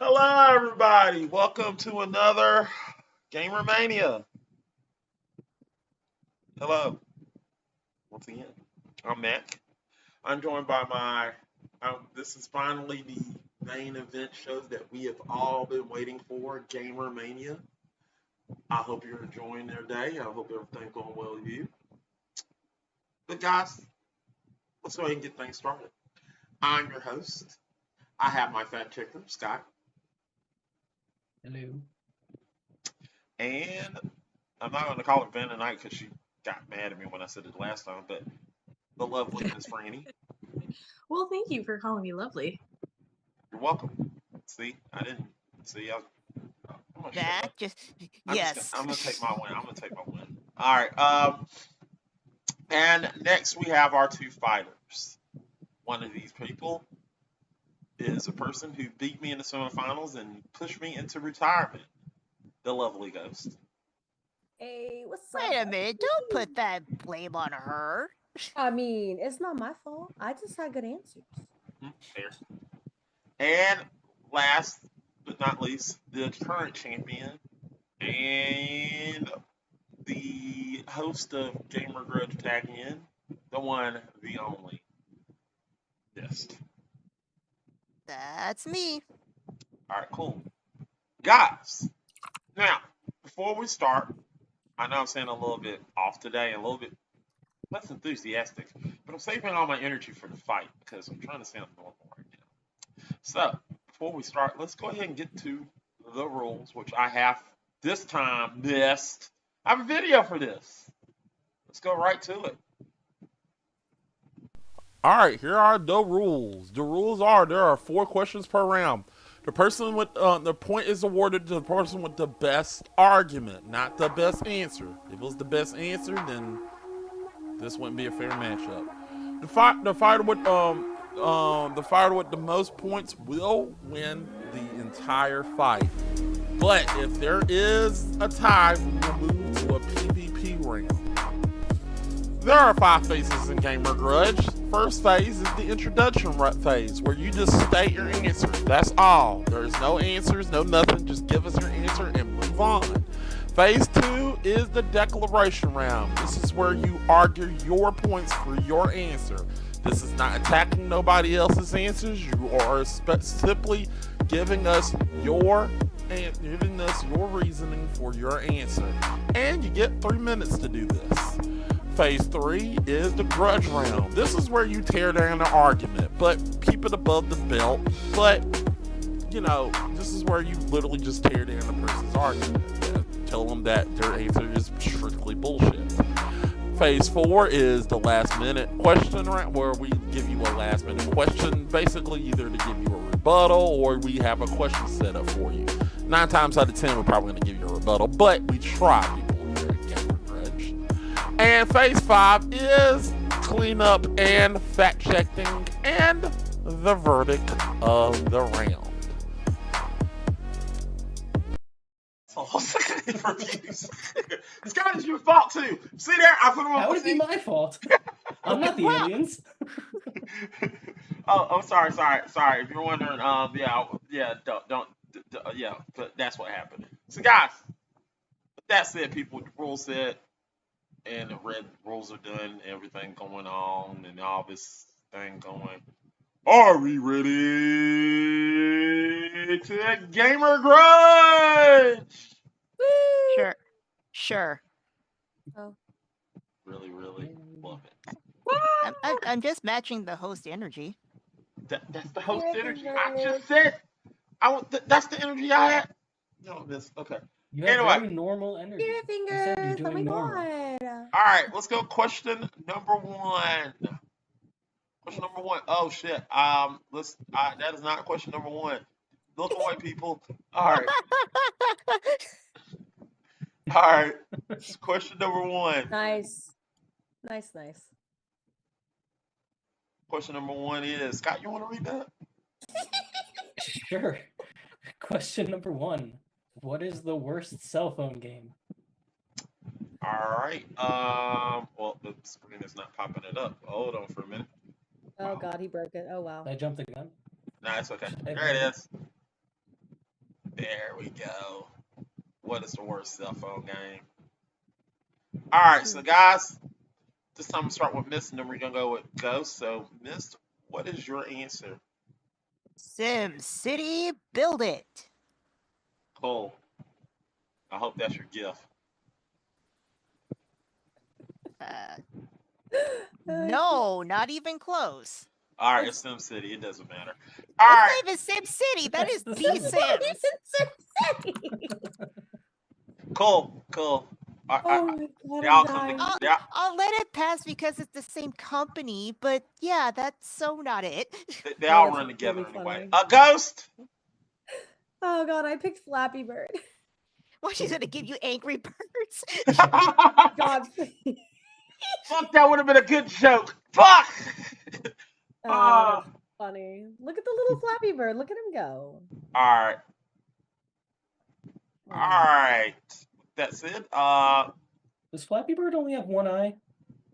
Hello, everybody. Welcome to another Gamermania. Hello. Once again, I'm Mac. I'm joined by this is finally the main event show that we have all been waiting for, Gamermania. I hope you're enjoying their day. I hope everything's going well with you. But guys, let's go ahead and get things started. I'm your host. I have my fact checker, Scott. Hello. And I'm not going to call her Ben tonight because she got mad at me when I said it last time, but the lovely Miss Franny. Well, thank you for calling me lovely. You're welcome. See, I didn't see. That just yes. I'm gonna take my win. All right. And next we have our two fighters. One of these people is a person who beat me in the semifinals and pushed me into retirement. The lovely Ghost. Hey, what's up? Wait a minute! Don't put that blame on her. I mean, it's not my fault. I just had good answers. Fair. And last but not least, the current champion and the host of Gamer Grudge Tag In, the one, the only, Dist. That's me. All right, cool. Guys, now, before we start, I know I'm saying a little bit off today, a little bit less enthusiastic, but I'm saving all my energy for the fight because I'm trying to sound normal right now. So, before we start, let's go ahead and get to the rules, which I have this time missed. I have a video for this. Let's go right to it. All right, here are the rules. The rules are there are 4 questions per round. The person with the point is awarded to the person with the best argument, not the best answer. If it was the best answer, then this wouldn't be a fair matchup. The fighter with the most points will win the entire fight. But if there is a tie, we will move to a PvP round. There are 5 phases in Gamer Grudge. First phase is the introduction phase, where you just state your answer. That's all. There's no answers, no nothing. Just give us your answer and move on. Phase 2 is the declaration round. This is where you argue your points for your answer. This is not attacking nobody else's answers. You are simply giving us your reasoning for your answer. And you get 3 minutes to do this. Phase 3 is the grudge round. This is where you tear down the argument, but keep it above the belt. But, this is where you literally just tear down the person's argument. Tell them that their answer is strictly bullshit. Phase 4 is the last minute question round, where we give you a last minute question, basically either to give you a rebuttal or we have a question set up for you. 9 times out of 10, we're probably going to give you a rebuttal, but we try, people, here at Gamer Grudge. And phase 5 is cleanup and fact checking and the verdict of the round. Reviews. Scott, it's your fault too. See there, I put him on. How would it be my fault? I'm not the aliens. Oh, sorry. If you're wondering, but that's what happened. So, guys, with that said, people, the rules said, and the red rules are done, everything going on, and all this thing going. Are we ready to Gamer Grudge? Sure. Oh. Really love it. I'm just matching the host energy. That's the host energy. I just said. That's the energy I had. No, this okay. You have very normal energy. Your You said you're fingers. Oh my doing normal. god. All right, let's go. Question number 1. Question number 1. Oh shit. That is not question number 1. Look away, people. All right. All right. Question number 1. Nice. Question number 1 is Scott. You want to read that? Sure. Question number 1. What is the worst cell phone game? All right. Well, the screen is not popping it up. Hold on for a minute. Oh god, he broke it. Oh wow. I jumped the gun. Nah, it's okay. There it is. There we go. What is the worst cell phone game? All right, so guys, this time we'll start with Miss, and then we're gonna go with Ghost. So, Miss, what is your answer? Sim City, build it. Cool. I hope that's your gift. No, not even close. All right, it's SimCity. It doesn't matter. All It's right. not even Sim City. That is That's the the Sims. Cool. Cool. Oh my god, They all I'm come dying. together. Yeah. I'll let it pass because it's the same company, but yeah, that's so not it. They Oh, all that's run together really anyway. funny. Ghost. Oh god, I picked Flappy Bird. Well, she's gonna give you Angry Birds. God, please. Fuck, that would have been a good joke. Fuck. Oh, that's funny. Look at the little Flappy Bird. Look at him go. All right. Oh. All right. That's it. Does Flappy Bird only have one eye?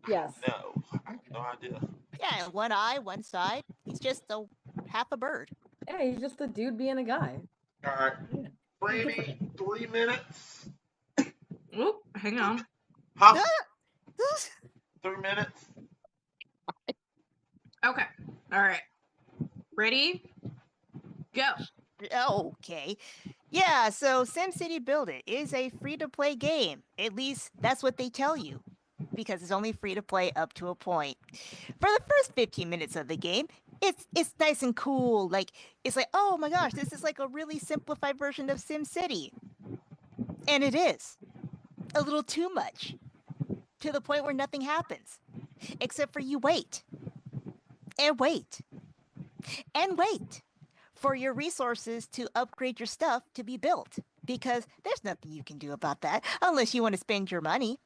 Yes. No, I have no idea. Yeah, one eye, one side. He's just half a bird. Yeah, he's just a dude being a guy. All right. Yeah. Franny, 3 minutes. Oop, hang on. Huh? 3 minutes. Okay. All right. Ready? Go. Okay. Yeah, so SimCity Build It is a free-to-play game. At least that's what they tell you, because it's only free to play up to a point. For the first 15 minutes of the game, it's nice and cool. Like, it's like, oh my gosh, this is like a really simplified version of SimCity. And it is. A little too much. To the point where nothing happens. Except for you wait. And wait. And wait for your resources to upgrade your stuff to be built, because there's nothing you can do about that unless you want to spend your money.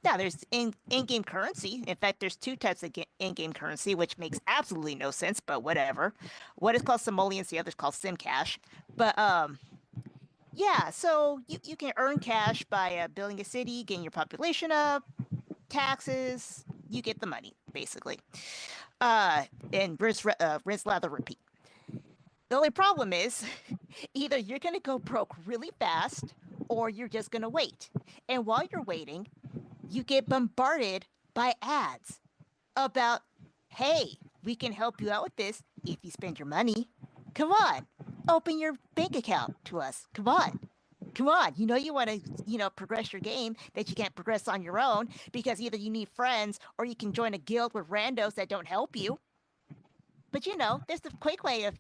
Now, there's in-game currency. In fact, there's 2 types of in-game currency, which makes absolutely no sense, but whatever. One is called simoleons, the other is called sim cash. But yeah, so you can earn cash by building a city, getting your population up, taxes. You get the money, basically. And rinse, lather, repeat. The only problem is, either you're going to go broke really fast, or you're just going to wait. And while you're waiting, you get bombarded by ads about, hey, we can help you out with this if you spend your money. Come on, open your bank account to us. Come on. Come on, you want to, progress your game that you can't progress on your own, because either you need friends or you can join a guild with randos that don't help you. But, there's the quick way of,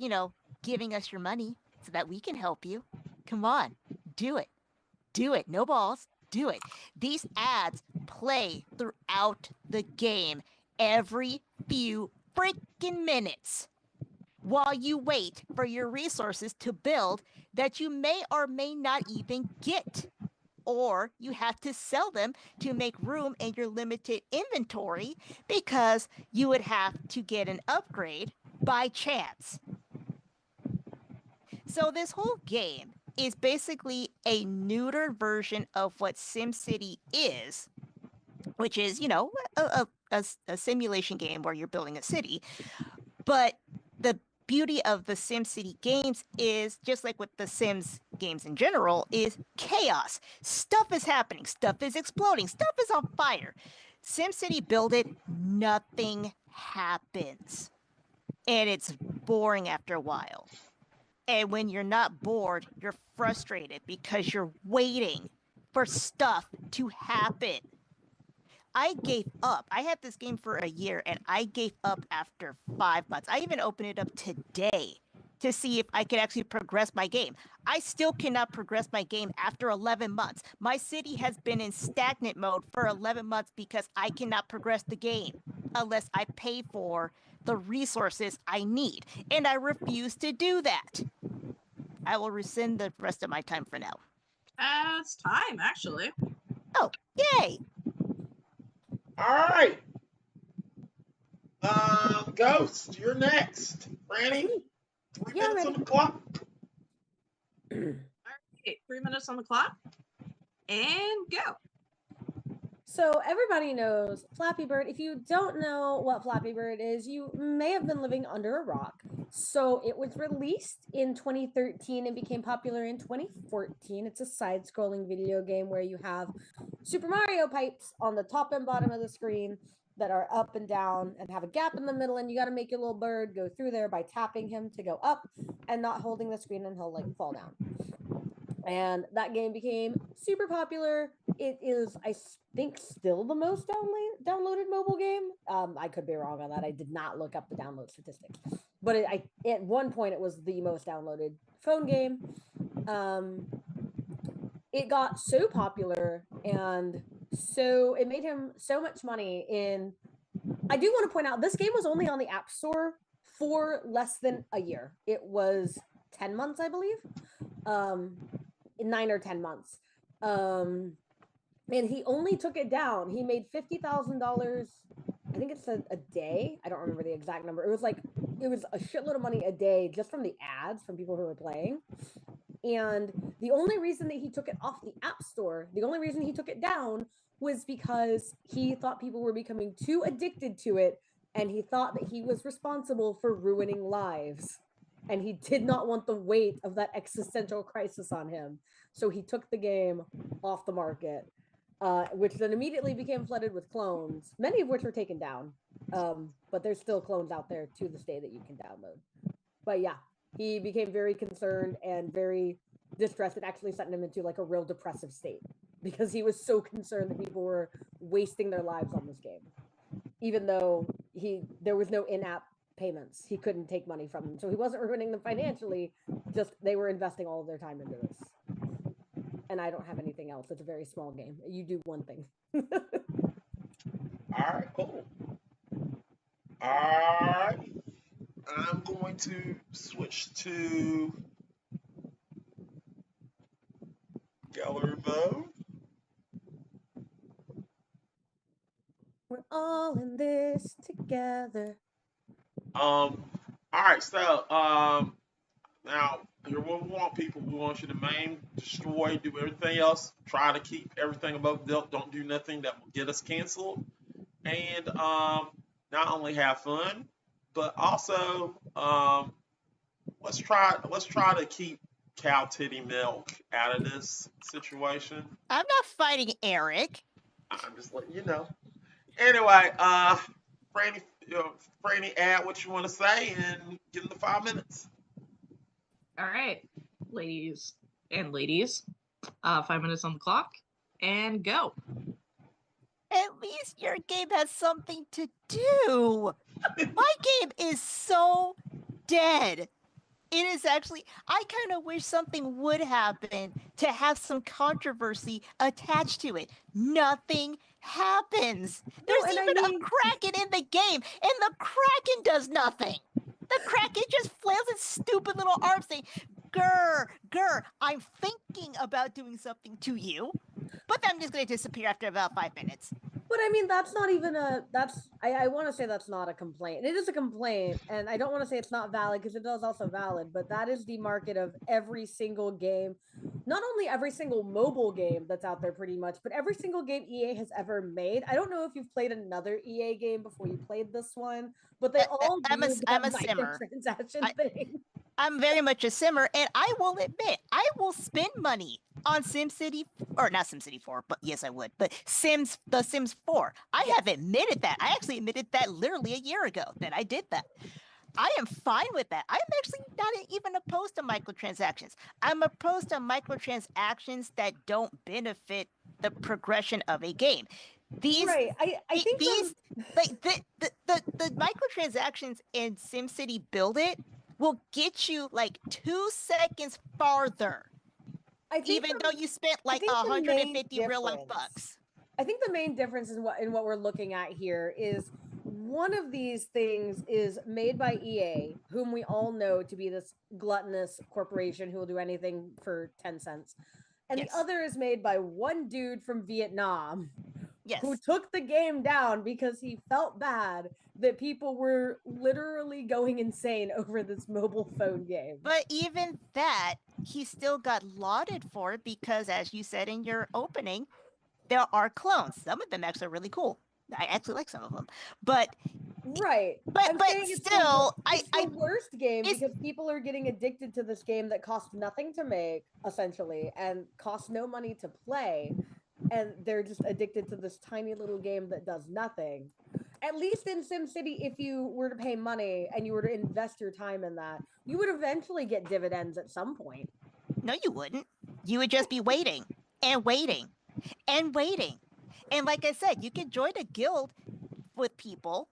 giving us your money so that we can help you. Come on, do it. Do it. No balls. Do it. These ads play throughout the game every few freaking minutes while you wait for your resources to build that you may or may not even get. Or you have to sell them to make room in your limited inventory, because you would have to get an upgrade by chance. So this whole game is basically a neutered version of what SimCity is, which is, a simulation game where you're building a city. But the beauty of the SimCity games is, just like with the Sims games in general, is chaos. Stuff is happening. Stuff is exploding. Stuff is on fire. SimCity Build It, nothing happens. And it's boring after a while. And when you're not bored, you're frustrated because you're waiting for stuff to happen. I gave up. I had this game for a year, and I gave up after 5 months. I even opened it up today to see if I could actually progress my game. I still cannot progress my game after 11 months. My city has been in stagnant mode for 11 months because I cannot progress the game unless I pay for the resources I need. And I refuse to do that. I will rescind the rest of my time for now. It's time, actually. Oh, yay! All right. Ghost, you're next. Franny, 3 Yeah, minutes on ready. the clock. All right, 3 minutes on the clock. And go. So everybody knows Flappy Bird. If you don't know what Flappy Bird is, you may have been living under a rock. So it was released in 2013 and became popular in 2014. It's a side-scrolling video game where you have Super Mario pipes on the top and bottom of the screen that are up and down and have a gap in the middle, and you got to make your little bird go through there by tapping him to go up and not holding the screen, and he'll like fall down. And that game became super popular. It is, I think, still the most downloaded mobile game. I could be wrong on that. I did not look up the download statistics, but at one point it was the most downloaded phone game. It got so popular, and so it made him so much money. I do want to point out, this game was only on the App Store for less than a year. It was 10 months, I believe. 9 or 10 months. And he only took it down. He made $50,000. I think it's a day. I don't remember the exact number. It was a shitload of money a day just from the ads from people who were playing. And the only reason that he took it off the App Store, the only reason he took it down was because he thought people were becoming too addicted to it, and he thought that he was responsible for ruining lives. And he did not want the weight of that existential crisis on him. So he took the game off the market, which then immediately became flooded with clones, many of which were taken down. But there's still clones out there to this day that you can download. But yeah, he became very concerned and very distressed. It actually sent him into like a real depressive state because he was so concerned that people were wasting their lives on this game. Even though there was no in-app payments, he couldn't take money from them, so he wasn't ruining them financially, just they were investing all of their time into this. And I don't have anything else. It's a very small game. You do one thing. All right, cool. All right, I'm going to switch to gallery mode. We're all in this together. All right, so now here what we want, people. We want you to maim, destroy, do everything else. Try to keep everything above the belt. Don't do nothing that will get us canceled. And not only have fun, but also let's try to keep cow titty milk out of this situation. I'm not fighting Eric. I'm just letting you know. Anyway, Franny, add what you want to say and give them the 5 minutes. All right, ladies and ladies, 5 minutes on the clock, and go. At least your game has something to do. My game is so dead. It is actually, I kind of wish something would happen to have some controversy attached to it. Nothing happens. There's even a Kraken in the game, and the Kraken does nothing. The Kraken just flails its stupid little arms saying, "Grr, grr, I'm thinking about doing something to you," but I'm just going to disappear after about 5 minutes. But I mean, that's not even I want to say that's not a complaint. It is a complaint, and I don't want to say it's not valid because it is also valid, but that is the market of every single game. Not only every single mobile game that's out there pretty much, but every single game EA has ever made. I don't know if you've played another EA game before you played this one, but they all do I'm a simmer. Microtransaction thing. I'm very much a simmer, and I will admit, I will spend money on SimCity, or not SimCity 4, but yes, I would. But The Sims 4. I have admitted that. I actually admitted that literally a year ago that I did that. I am fine with that. I'm actually not even opposed to microtransactions. I'm opposed to microtransactions that don't benefit the progression of a game. These, right. I think these, like the microtransactions in SimCity Build It will get you like 2 seconds farther. Even though you spent like 150 real life bucks. I think the main difference in what we're looking at here is one of these things is made by EA, whom we all know to be this gluttonous corporation who will do anything for 10 cents. And the other is made by one dude from Vietnam who took the game down because he felt bad that people were literally going insane over this mobile phone game. But even that, he still got lauded for it because, as you said in your opening, there are clones. Some of them actually are really cool. I actually like some of them. But Right. But I'm but saying it's still, it's the worst game it's- because people are getting addicted to this game that costs nothing to make, essentially, and costs no money to play. And they're just addicted to this tiny little game that does nothing. At least in SimCity, if you were to pay money and you were to invest your time in that, you would eventually get dividends at some point. no, you wouldn't. You would just be waiting and waiting and waiting. And like I said, you can join a guild with people,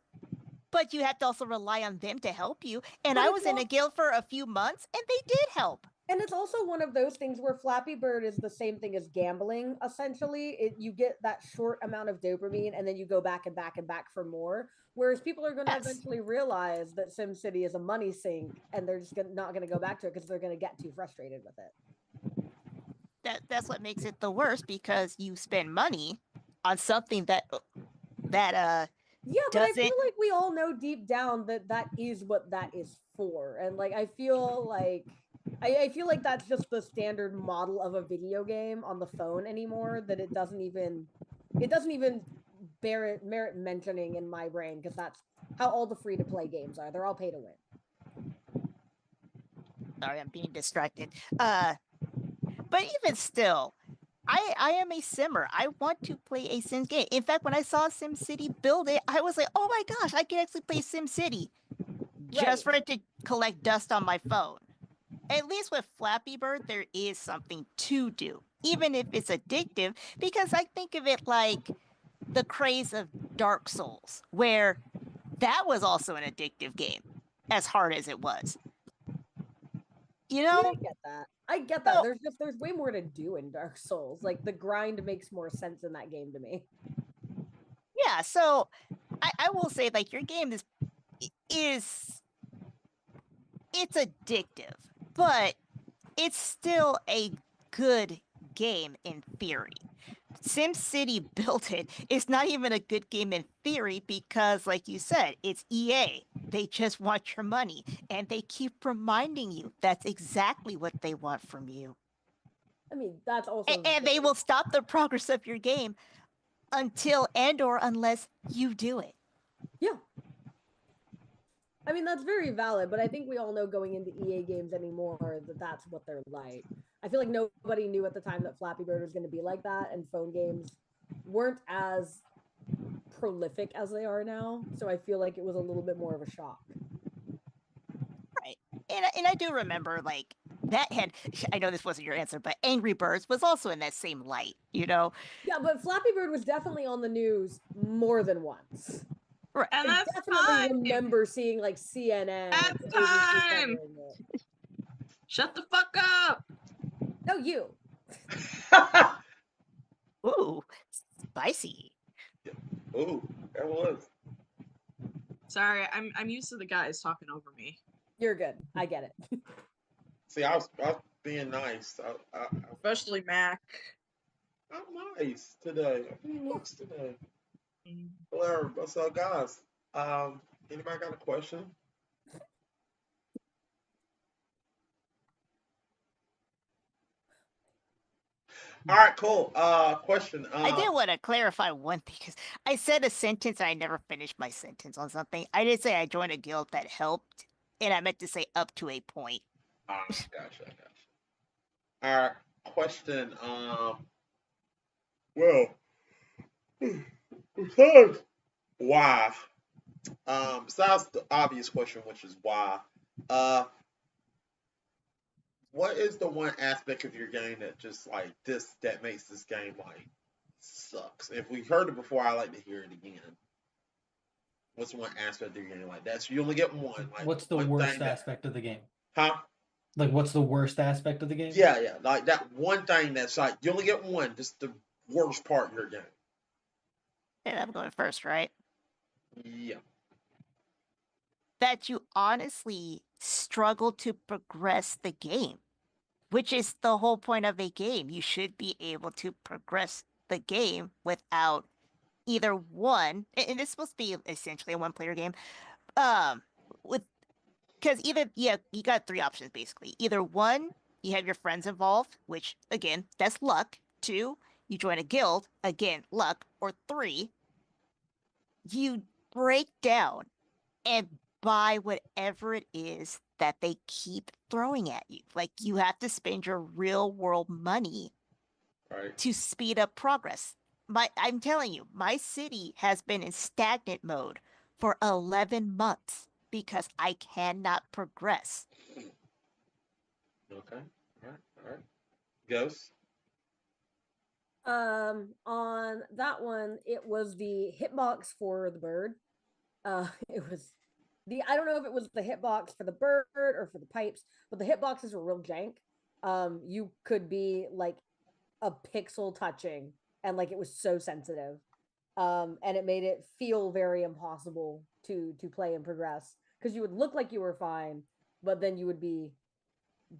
but you have to also rely on them to help you. And But I it's was in a guild for a few months, and they did help. And it's also one of those things where Flappy Bird is the same thing as gambling, essentially. You get that short amount of dopamine and then you go back and back and back for more. Whereas people are going to Yes. eventually realize that SimCity is a money sink and they're just not going to go back to it because they're going to get too frustrated with it. That's what makes it the worst, because you spend money on something that Yeah, but I feel doesn't- like we all know deep down that that is what that is for. And like, I feel like that's just the standard model of a video game on the phone anymore, that it doesn't even merit mentioning in my brain, because that's how all the free to play games are. They're all pay to win. Sorry, I'm being distracted. But even still, I am a simmer. I want to play a Sims game. In fact, when I saw SimCity build it, I was like, oh my gosh, I can actually play SimCity just for it to collect dust on my phone. At least with Flappy Bird, there is something to do, even if it's addictive, because I think of it like the craze of Dark Souls, where that was also an addictive game, as hard as it was. You know? Yeah, I get that. So- There's way more to do in Dark Souls. Like, the grind makes more sense in that game to me. Yeah, so I will say, like, your game is it's addictive, but it's still a good game in theory. SimCity built it. It's not even a good game in theory because, like you said, it's EA. They just want your money, and they keep reminding you that's exactly what they want from you. I mean, that's also And they will stop the progress of your game until or unless you do it. Yeah. I mean, that's very valid, but I think we all know going into EA games anymore that that's what they're like. I feel like nobody knew at the time that Flappy Bird was going to be like that, and phone games weren't as prolific as they are now. So I feel like it was a little bit more of a shock. Right. And I do remember, like, that had, I know this wasn't your answer, but Angry Birds was also in that same light, you know? Yeah, but Flappy Bird was definitely on the news more than once. Right. And I that's definitely fine. remember seeing like CNN. That's ABC fine. covering it. Shut the fuck up. No, you. Ooh, spicy. Ooh, that was. Sorry, I'm used to the guys talking over me. You're good. I get it. See, I was being nice. Especially Mac. I'm nice today. I'm being nice today. Mm. Hello, what's up, guys? Anybody got a question? All right, cool. Question. I did want to clarify one thing, because I said a sentence and I never finished my sentence on something. I did say I joined a guild that helped, and I meant to say up to a point. Gotcha. All right, question. Well, besides why? Besides the obvious question, which is why, what is the one aspect of your game that just like that makes this game like sucks? If we heard it before, I like to hear it again. What's one aspect of your game like that? So you only get one. Like, What's the one worst thing that- aspect of the game? Huh? Like, what's the worst aspect of the game? Yeah, like that one thing that's like you only get one. Just the worst part of your game. And I'm going first, right? Yeah. That you honestly struggle to progress the game, which is the whole point of a game. You should be able to progress the game without either one, and it's supposed to be essentially a one-player game, because either, yeah, you got three options basically. Either one, you have your friends involved, which again, that's luck. Two, you join a guild, again, luck. Or three, you break down and buy whatever it is that they keep throwing at you. Like you have to spend your real world money Right. to speed up progress. I'm telling you, my city has been in stagnant mode for 11 months because I cannot progress. Okay. All right. All right. Ghost. On that one, it was the hitbox for the bird. It was I don't know if it was the hitbox for the bird or for the pipes, but the hitboxes were real jank. You could be like a pixel touching, and like it was so sensitive. And it made it feel very impossible to play and progress because you would look like you were fine, but then you would be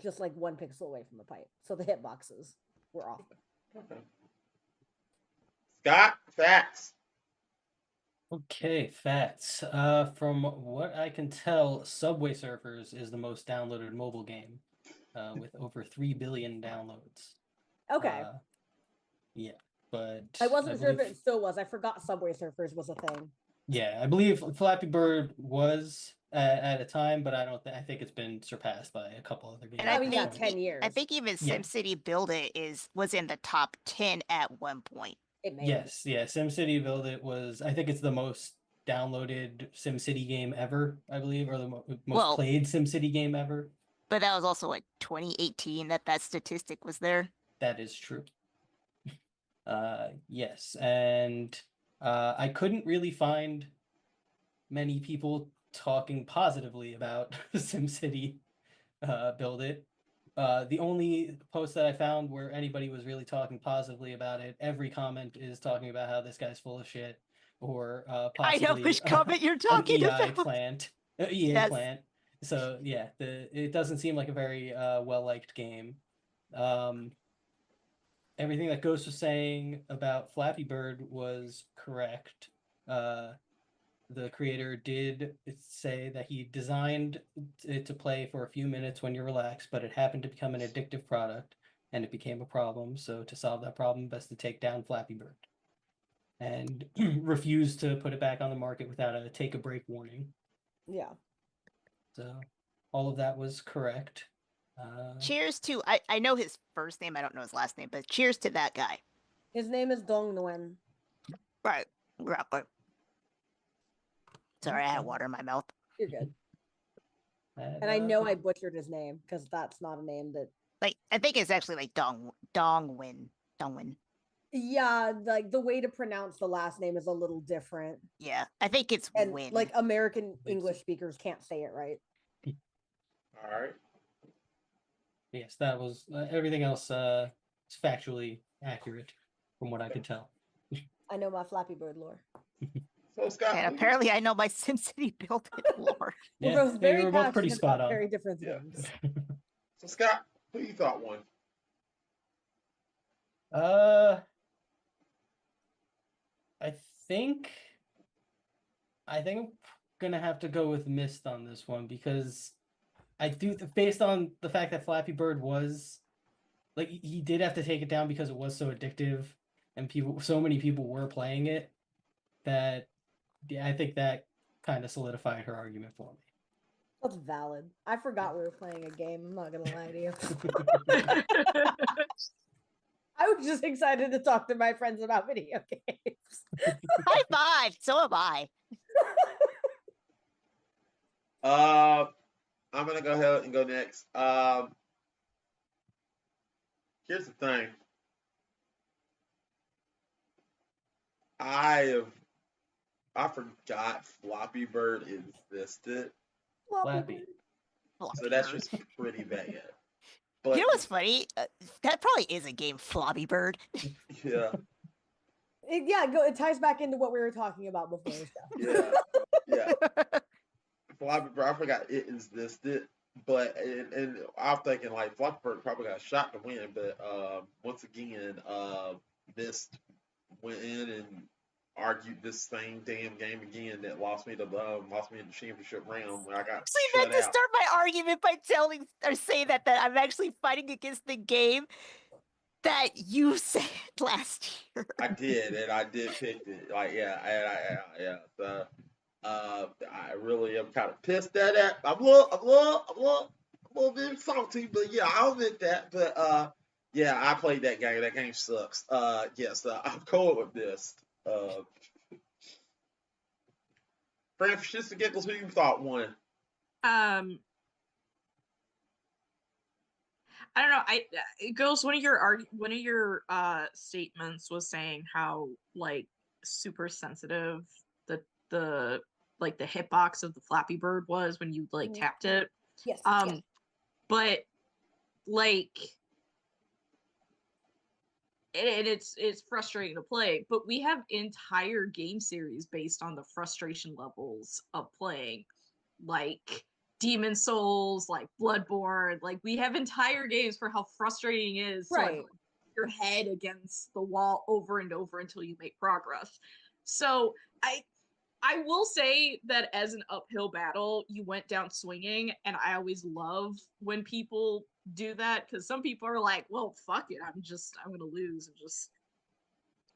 just like 1 pixel away from the pipe. So the hitboxes were off. Okay. Scott, facts. Okay, facts. From what I can tell, Subway Surfers is the most downloaded mobile game, with over 3 billion downloads. Okay. Yeah, but I wasn't sure if believe- it still was. I forgot Subway Surfers was a thing. Yeah, I believe Flappy Bird was at a time, but I think it's been surpassed by a couple other games. And I I mean, think yeah, 10 years. I think even Yeah. SimCity Build It was in the top 10 at one point. It made Yes, yeah, SimCity Build It was, I think it's the most downloaded SimCity game ever, I believe, or the most Well- played SimCity game ever. But that was also like 2018 that statistic was there. That is true. Yes, and I couldn't really find many people talking positively about SimCity Build It. The only post that I found where anybody was really talking positively about it, every comment is talking about how this guy's full of shit, or I know possibly which comment you're an talking EI about. plant. EA Yes. plant. So yeah, it doesn't seem like a very well-liked game. Everything that Ghost was saying about Flappy Bird was correct. The creator did say that he designed it to play for a few minutes when you're relaxed, but it happened to become an addictive product and it became a problem. So to solve that problem, best to take down Flappy Bird and refuse to put it back on the market without a take a break warning. Yeah. So all of that was correct. Cheers to I know his first name, I don't know his last name, but cheers to that guy. His name is Dong Nguyen. Right. Sorry, I had water in my mouth. You're good. And I know I butchered his name because that's not a name that. Like I think it's actually like Dongwin. Yeah, like the way to pronounce the last name is a little different. Yeah, I think it's And Win. like American English speakers can't say it right. All right. Yes, that was everything else is factually accurate from what I could tell. I know my Flappy Bird lore. So Scott, And apparently I know my SimCity Build It lore. We're Yeah, both they very were both pretty passionate spot about on. very different Yeah. things. so Scott, who you thought won? I think I'm gonna have to go with Mist on this one because I do, based on the fact that Flappy Bird was like he did have to take it down because it was so addictive and so many people were playing it, that yeah, I think that kind of solidified her argument for me. That's valid. I forgot we were playing a game. I'm not gonna lie to you. I was just excited to talk to my friends about video games. High five. So am I. I'm gonna go ahead and go next. Here's the thing. I forgot Floppy Bird existed, Flappy. so that's just pretty bad. But You know what's funny? That probably is a game, Floppy Bird. yeah, It ties back into what we were talking about before. yeah. Floppy Bird, I forgot it existed, but and I'm thinking like Floppy Bird probably got a shot to win, but once again, Mist went in and argued this same damn game again that lost me in the championship round when I got So you meant shut to out. start my argument by saying that I'm actually fighting against the game that you said last year. I did, and I did pick it. Like, yeah. So I really am kind of pissed at that. I'm a little bit salty, but yeah, I'll admit that. But yeah, I played that game. That game sucks. Yes, I'm going with this. Fran, for shits and giggles, who you thought won? I don't know. Girls, one of your statements was saying how like super sensitive the like the hitbox of the Flappy Bird was when you like tapped it. Yes. But like it's frustrating to play, but we have entire game series based on the frustration levels of playing, like Demon Souls, like Bloodborne. Like we have entire games for how frustrating it is to like, Right. your head against the wall over and over until you make progress. So I will say that as an uphill battle, you went down swinging, and I always love when people do that, because some people are like, well, fuck it, I'm gonna lose and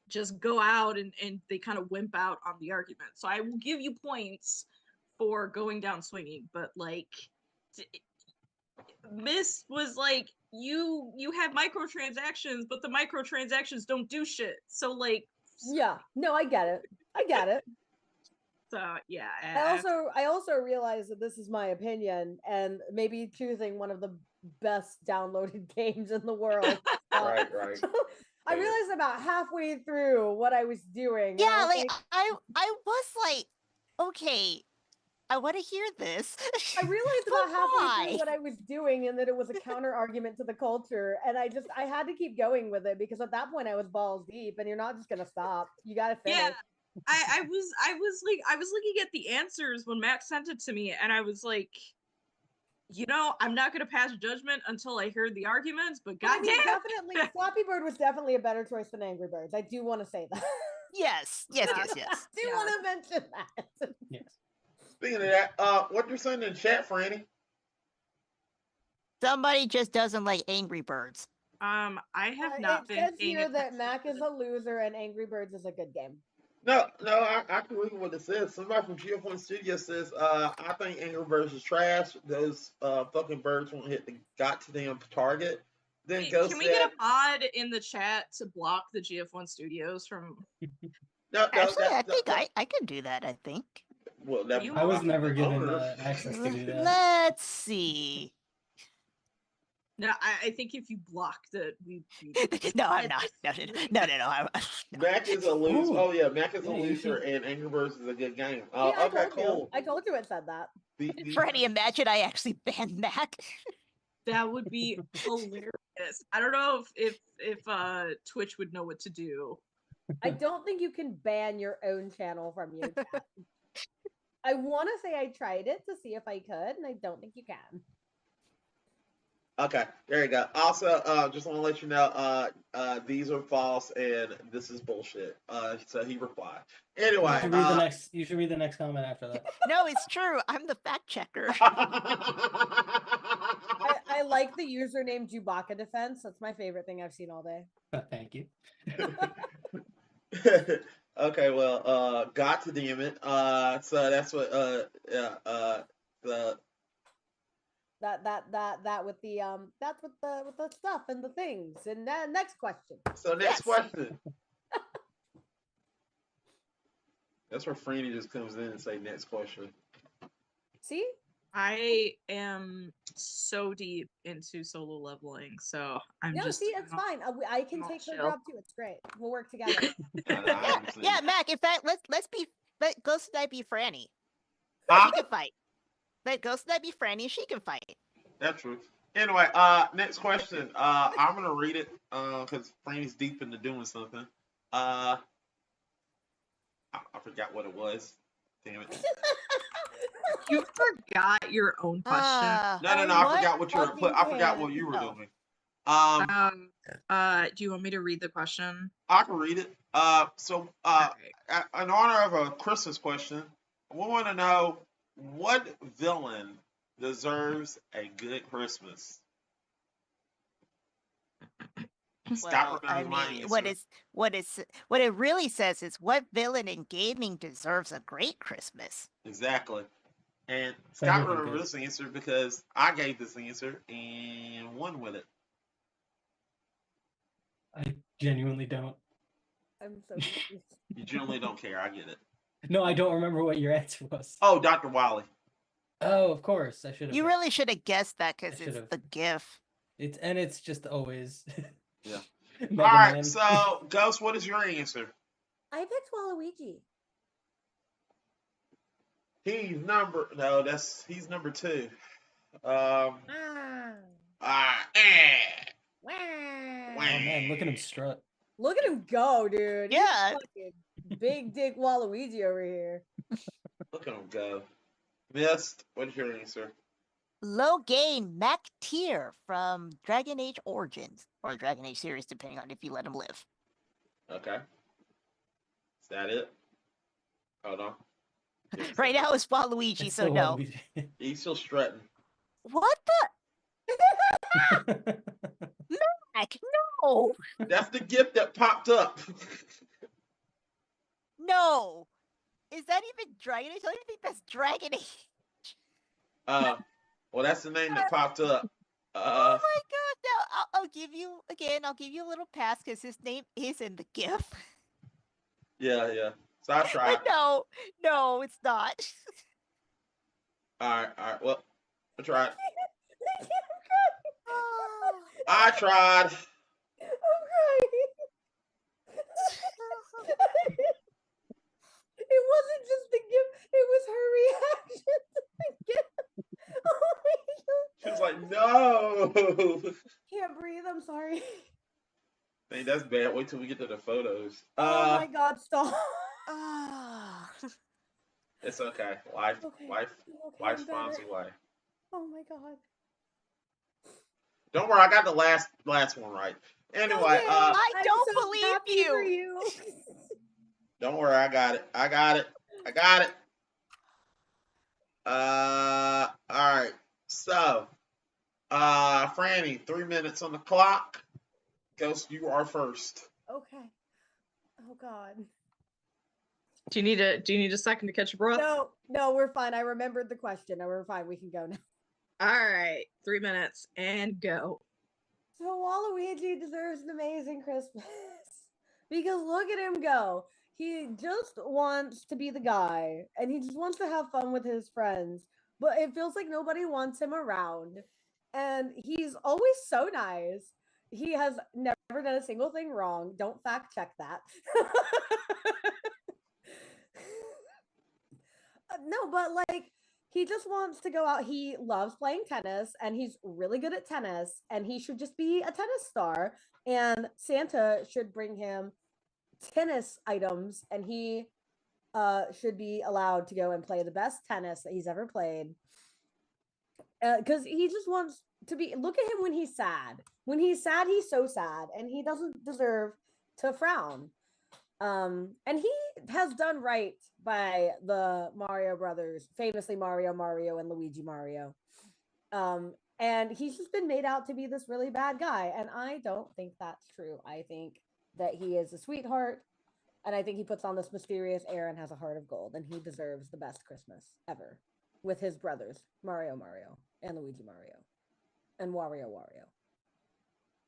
just go out, and they kind of wimp out on the argument. So I will give you points for going down swinging, but like Miss was like, you have microtransactions, but the microtransactions don't do shit. So like, Yeah. No, I get it. so yeah. I also realize that this is my opinion, and maybe choosing one of the best downloaded games in the world. Right. I realized about halfway through what I was doing. and Yeah, was like I was like, okay, I want to hear this. I realized But about halfway why? through what I was doing, and that it was a counter argument to the culture, and I had to keep going with it, because at that point I was balls deep, and you're not just gonna stop. You gotta finish. Yeah. I was looking at the answers when Max sent it to me, and I was like, I'm not gonna pass judgment until I hear the arguments, but But I mean, goddamn. definitely, Flappy Bird was definitely a better choice than Angry Birds. I do want to say that. Yes. I do want to mention that. Yes. Speaking of that, what you're saying in chat, Franny? Somebody just doesn't like Angry Birds. I have not It been says paying here that attention Mac to is a loser and Angry Birds is a good game. No, I can read what it says. Somebody from Geopoint Studio says, I think Angry Birds is trash. Those fucking birds won't hit the got to them target. Then Wait, Ghost can we said, get a mod in the chat to block the GF1 Studios from? no, Actually, I think I can do that. I think. Well, that You- I was never the given owner. access to do that. Let's see. No, I think if you block the we No, I'm not. No. No. Mac is a loser. Ooh. Oh yeah, Mac is a Yeah, you loser, should- and Angry Birds is a good game. See, I Okay, told cool. you. I told you it said that. Freddie, imagine I actually banned Mac. that would be hilarious. I don't know if Twitch would know what to do. I don't think you can ban your own channel from YouTube. I want to say I tried it to see if I could, and I don't think you can. Okay, there you go. Also, just want to let you know, these are false and this is bullshit. So he replied. Anyway, You should read the next comment after that. No, it's true. I'm the fact checker. I like the username Chewbacca Defense. That's my favorite thing I've seen all day. Thank you. Okay, well, got to damn it. So that's what the That with the that's with the stuff and the things. And then next question. so next Yes. question. That's where Franny just comes in and say next question. See? I am so deep into solo leveling, so I'm No, just. see, it's fine. I can I'll take her chill. job too. It's great. We'll work together. Yeah, Mac. In fact, let Ghost and I be Franny. Huh? She can fight. Let Ghost and I be Franny. She can fight. That's true. Anyway, next question. I'm gonna read it because Franny's deep into doing something. I forgot what it was. Damn it. You forgot your own question. No. I forgot what you were. fucking I forgot can. what you were Oh. doing. Do you want me to read the question? I can read it. So, Alright. in honor of a Christmas question, we want to know what villain deserves a good Christmas. Scott Well, I remembers my mean, answer. what it really says is what villain in gaming deserves a great Christmas? Exactly. And Better Scott than remembers good. this answer because I gave this answer and won with it. I genuinely don't. I'm so confused. You generally don't care. I get it. No, I don't remember what your answer was. Oh, Dr. Wily. Oh, of course. I should have. You really should have guessed that I because should it's have. the GIF. It's just always. Yeah. Mega All right, Man. so Ghost, what is your answer? I picked Waluigi. He's number 2. Ah. Oh man, look at him strut. Look at him go, dude. He's Yeah. fucking big dick Waluigi over here. Look at him go. Missed. What's your answer? Low gain Mac Tier from Dragon Age Origins or Dragon Age series, depending on if you let him live. Okay. Is that it? Hold on. Yes, Right that now it's Waluigi, It's so still no. Waluigi. is. He's still strutting. What the heck? No, That's the gift that popped up. no. Is that even Dragon Age? I don't even think that's Dragon Age. Well, that's the name that popped up. Oh my god! No, I'll give you again. I'll give you a little pass because his name is in the GIF. Yeah. So I tried. But no, it's not. All right. Well, I tried. I'm I tried. crying. It wasn't just the gift, it was her reaction to the gift. Oh my god. She was like, no. Can't breathe, I'm sorry. Hey, that's bad. Wait till we get to the photos. Oh my god, stop. Ah. It's okay. Life Okay, life I'm finds better. a way. Oh my god. Don't worry, I got the last one right. Anyway, Okay, I I'm don't so believe happy for you. you. don't worry, I got it. All right. So, Franny, 3 minutes on the clock. Ghost, you are first. Okay. Oh god. Do you need a second to catch your breath? No, we're fine. I remembered the question. No, we're fine. We can go now. All right, 3 minutes and go. So Waluigi deserves an amazing Christmas because look at him go. He just wants to be the guy and he just wants to have fun with his friends, but it feels like nobody wants him around. And he's always so nice. He has never done a single thing wrong. Don't fact check that. No, but like he just wants to go out. He loves playing tennis and he's really good at tennis and he should just be a tennis star. And Santa should bring him tennis items and he should be allowed to go and play the best tennis that he's ever played. Because he just wants to be. Look at him when he's sad. When he's sad, he's so sad and he doesn't deserve to frown. And he has done right by the Mario brothers, famously Mario, and Luigi Mario. And he's just been made out to be this really bad guy. And I don't think that's true. I think that he is a sweetheart. And I think he puts on this mysterious air and has a heart of gold. And he deserves the best Christmas ever with his brothers, Mario, and Luigi Mario. And Wario.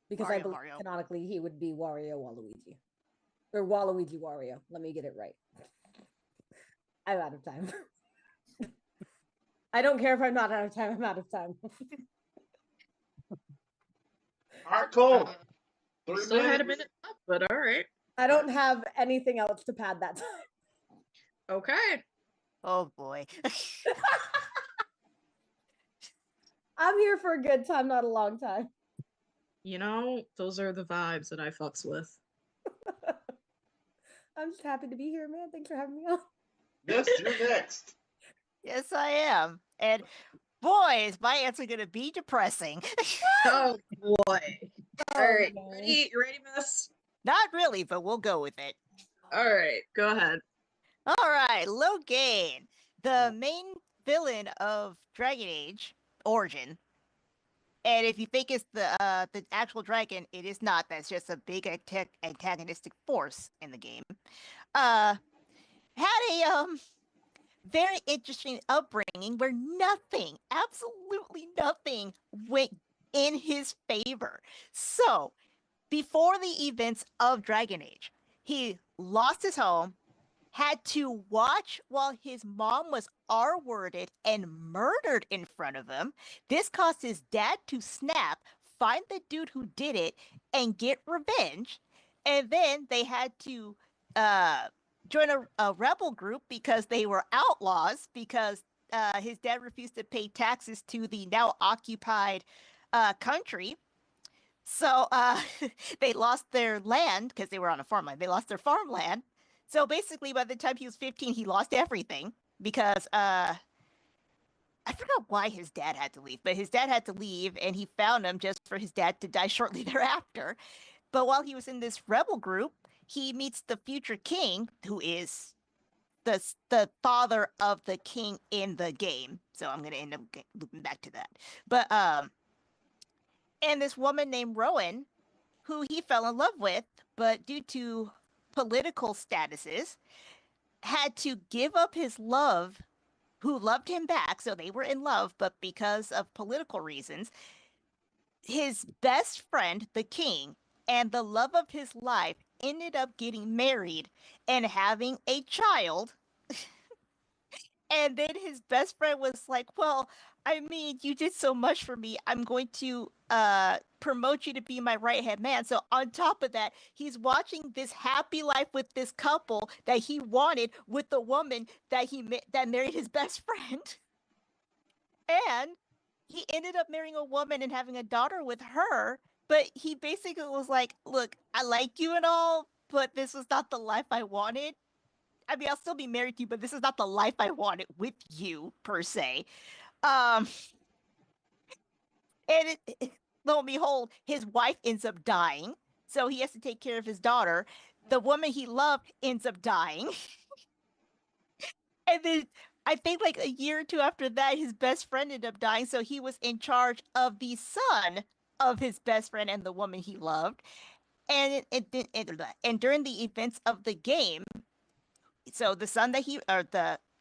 Because I believe Mario. canonically he would be Waluigi. Or Waluigi Wario. Let me get it right. I'm out of time. I don't care if I'm not out of time. I'm out of time. All right, cool. We still had a minute left, but all right. I don't have anything else to pad that time. Okay. Oh boy. I'm here for a good time, not a long time. You know, those are the vibes that I fucks with. I'm just happy to be here, man. Thanks for having me on. Yes, you're next. Yes, I am. And boy, is my answer going to be depressing. Oh boy. All right. no. Ready? You ready, miss? Not really, but we'll go with it. All right. Go ahead. All right, Logain, the main villain of Dragon Age Origin, And if you think it's the actual dragon, it is not. That's just a big antagonistic force in the game. Had a very interesting upbringing where nothing, absolutely nothing, went in his favor. So, before the events of Dragon Age, he lost his home, had to watch while his mom was R-worded and murdered in front of him. This caused his dad to snap, find the dude who did it, and get revenge. And then they had to join a rebel group because they were outlaws because his dad refused to pay taxes to the now occupied country. So they lost their land because they were on a farmland. They lost their farmland. So basically, by the time he was 15, he lost everything because I forgot why his dad had to leave, but his dad had to leave and he found him just for his dad to die shortly thereafter. But while he was in this rebel group, he meets the future king, who is the father of the king in the game. So I'm going to end up looping back to that. But and this woman named Rowan, who he fell in love with, but due to political statuses, had to give up his love, who loved him back, so they were in love, but because of political reasons, his best friend, the king, and the love of his life ended up getting married and having a child. And then his best friend was like, well, I mean, you did so much for me. I'm going to promote you to be my right-hand man. So on top of that, he's watching this happy life with this couple that he wanted with the woman that that married his best friend. And he ended up marrying a woman and having a daughter with her. But he basically was like, look, I like you and all, but this was not the life I wanted. I mean, I'll still be married to you, but this is not the life I wanted with you, per se. And lo and behold, his wife ends up dying, so he has to take care of his daughter. The woman he loved ends up dying. And then I think like a year or two after that, his best friend ended up dying, so he was in charge of the son of his best friend and the woman he loved. And during the events of the game, so the son that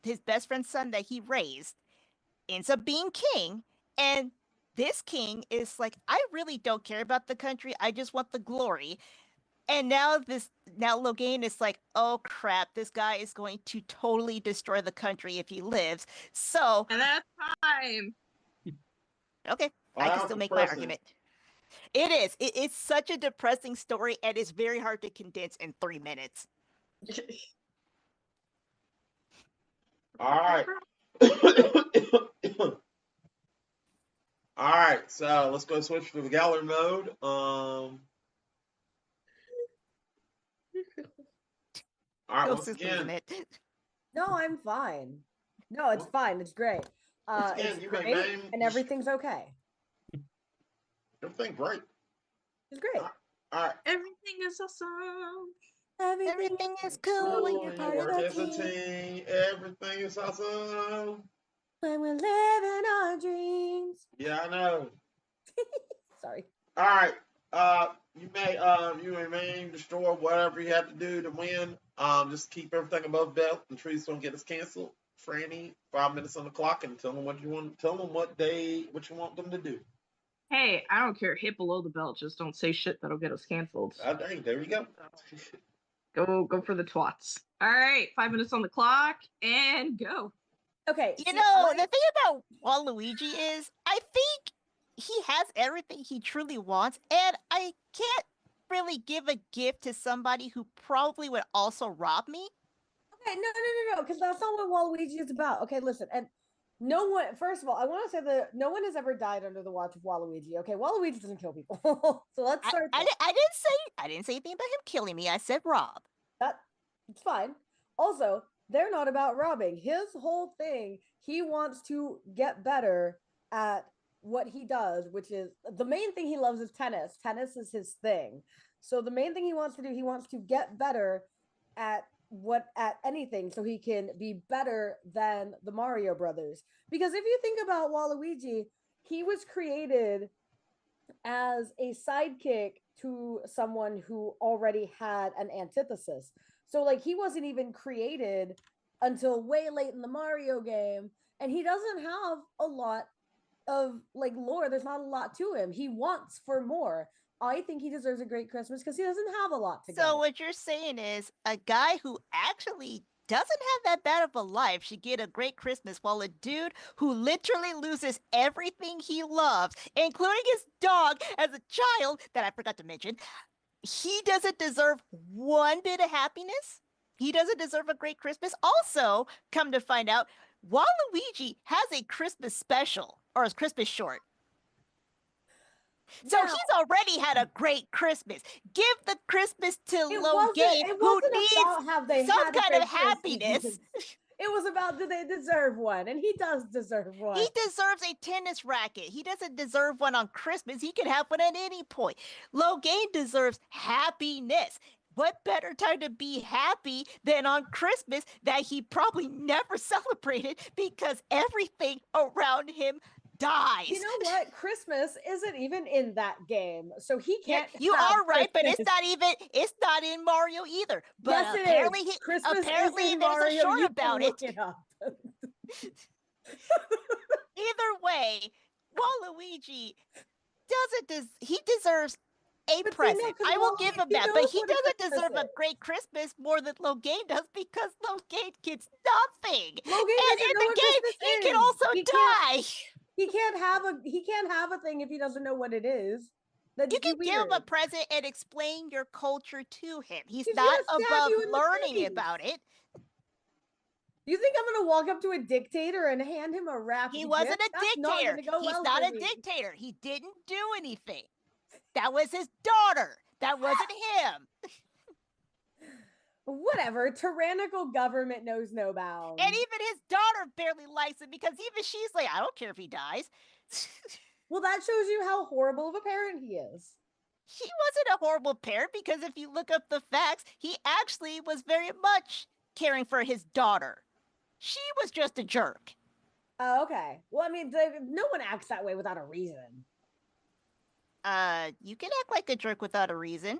his best friend's son that he raised ends up being king, and this king is like, I really don't care about the country, I just want the glory. And now Logain is like, oh crap, this guy is going to totally destroy the country if he lives. So And that's time. Okay, Well, I can that's still make my depressing. argument. It is. It's such a depressing story, and it's very hard to condense in 3 minutes. All right. All right, so let's go switch to the gallery mode. All right, No once systems in again, it. No, I'm fine. No, it's fine. It's great. Once again, It's you may great, name and everything's okay. everything great. It's great. All right. Everything is awesome. Everything is cool when you're When part you of work a as a team. team, everything is awesome. When we're living our dreams. Yeah, I know. Sorry. All right. You may destroy whatever you have to do to win. Just keep everything above belt. The trees don't get us canceled. Franny, 5 minutes on the clock, and tell them what you want. Tell them what you want them to do. Hey, I don't care. Hit below the belt. Just don't say shit that'll get us canceled. Dang, there you go. Go for the twats. All right, 5 minutes on the clock and go. Okay. You know, the thing about Waluigi is, I think he has everything he truly wants, and I can't really give a gift to somebody who probably would also rob me. Okay, no, because that's not what Waluigi is about. Okay, listen, and no one. First of all, I want to say that no one has ever died under the watch of Waluigi. Okay, Waluigi doesn't kill people, so let's start. I didn't say anything about him killing me. I said rob. It's fine. Also, they're not about robbing. His whole thing, he wants to get better at what he does, which is the main thing he loves is tennis. Tennis is his thing. So the main thing he wants to do, he wants to get better at anything so he can be better than the Mario brothers. Because if you think about Waluigi, he was created as a sidekick to someone who already had an antithesis. So like he wasn't even created until way late in the Mario game, and he doesn't have a lot of like lore. There's not a lot to him. He wants for more. I think he deserves a great Christmas because he doesn't have a lot to So go. what you're saying is a guy who actually doesn't have that bad of a life should get a great Christmas, while a dude who literally loses everything he loves, including his dog as a child that I forgot to mention, he doesn't deserve one bit of happiness. He doesn't deserve a great Christmas. Also, come to find out, Waluigi has a Christmas special or a Christmas short. So Now, he's already had a great Christmas. Give the Christmas to it Logan, wasn't who about needs have they some had a kind great of happiness. Christmas. It was about do they deserve one, and he does deserve one. He deserves a tennis racket. He doesn't deserve one on Christmas. He can have one at any point. Logan deserves happiness. What better time to be happy than on Christmas that he probably never celebrated because everything around him dies. You know what? Christmas isn't even in that game, so he Yeah, can't. you have are right, but Christmas. it's not in Mario either. But Yes, it apparently, is. Christmas apparently is in there's Mario. a short You about can look it. it up. Either way, Waluigi he deserves a But see, present. no, 'cause I will give him Waluigi that, but knows he what a doesn't Christmas deserve a is. great Christmas more than Logan does because Logan gets nothing. Logan And doesn't in know the what game, Christmas he can is. also He die. can't have a thing if he doesn't know what it is. That'd You be can give him a weird. present and explain your culture to him. He's He's not gonna stab above you in the learning face. about it. You think I'm gonna walk up to a dictator and hand him a wrapped He wasn't gift? a That's not dictator. gonna go He's well not for a me. dictator. He didn't do anything. That was his daughter. That wasn't him. Whatever. Tyrannical government knows no bounds. And even his daughter barely likes him because even she's like, I don't care if he dies. Well, that shows you how horrible of a parent he is. He wasn't a horrible parent because if you look up the facts, he actually was very much caring for his daughter. She was just a jerk. Oh, okay. Well, I mean, no one acts that way without a reason. You can act like a jerk without a reason.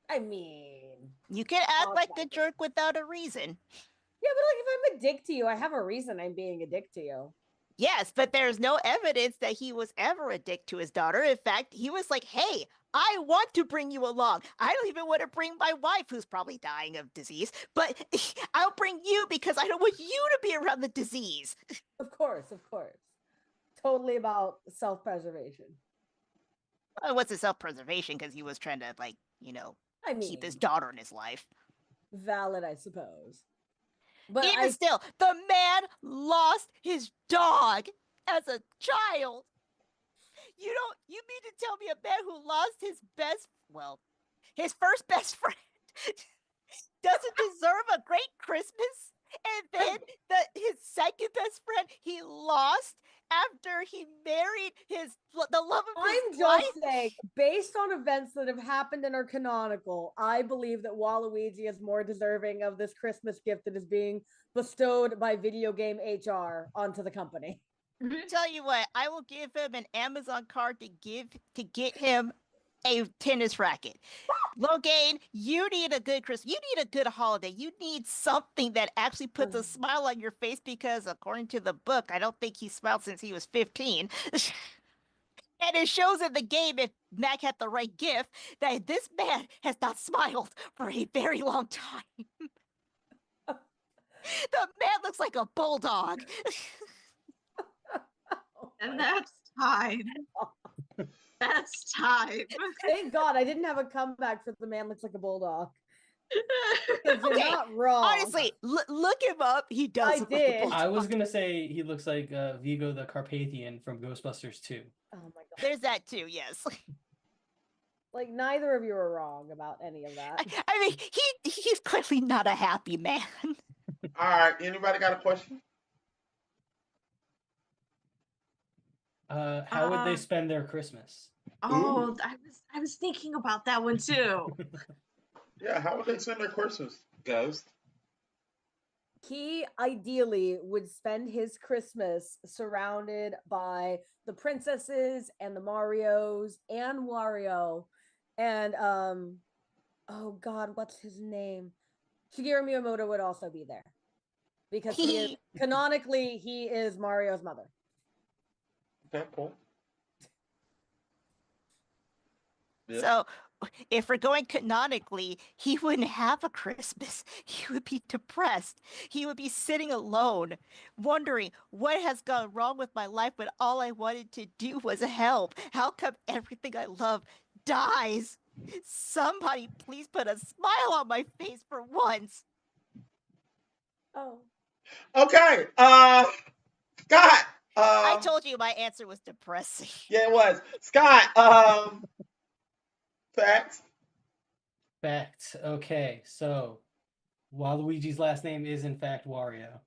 I mean, You can act I'll like try a it. jerk without a reason. Yeah, but like if I'm a dick to you, I have a reason I'm being a dick to you. Yes, but there's no evidence that he was ever a dick to his daughter. In fact, he was like, hey, I want to bring you along. I don't even want to bring my wife, who's probably dying of disease, but I'll bring you because I don't want you to be around the disease. Of course, of course. Totally about self-preservation. Well, what's the self-preservation? Because he was trying to, like, I mean, keep his daughter in his life. valid, I suppose. But Even still, the man lost his dog as a child. You mean to tell me a man who lost his first best friend doesn't deserve a great Christmas? And then his second best friend he lost after he married the love of his I'm life? just saying, based on events that have happened and are canonical, I believe that Waluigi is more deserving of this Christmas gift that is being bestowed by video game HR onto the company. Tell you what, I will give him an Amazon card to get him a tennis racket. Logan, you need a good Christmas. You need a good holiday. You need something that actually puts a smile on your face because, according to the book, I don't think he smiled since he was 15. And it shows in the game, if Mac had the right gift, that this man has not smiled for a very long time. The man looks like a bulldog. And that's time. That's time. Thank God I didn't have a comeback for the man looks like a bulldog. 'Cause you're Okay, not wrong. Honestly, look him up. He does. I look like a did. bulldog. I was gonna say he looks like Vigo the Carpathian from Ghostbusters 2. Oh my God. There's that too. Yes. Like neither of you are wrong about any of that. I mean, he's clearly not a happy man. All right. Anybody got a question? How would they spend their Christmas? Oh, I was thinking about that one too. Yeah, how would they spend their Christmas, Ghost? he ideally would spend his Christmas surrounded by the princesses and the Marios and Wario and oh god, what's his name? Shigeru Miyamoto would also be there because he is canonically he is Mario's mother. Okay, cool. Yeah. So, if we're going canonically, he wouldn't have a Christmas. He would be depressed. He would be sitting alone, wondering what has gone wrong with my life when all I wanted to do was help. How come everything I love dies? Somebody please put a smile on my face for once. Oh. Okay, Scott. I told you my answer was depressing. Yeah, it was. Scott, facts. Facts. Okay, so Waluigi's last name is in fact Wario.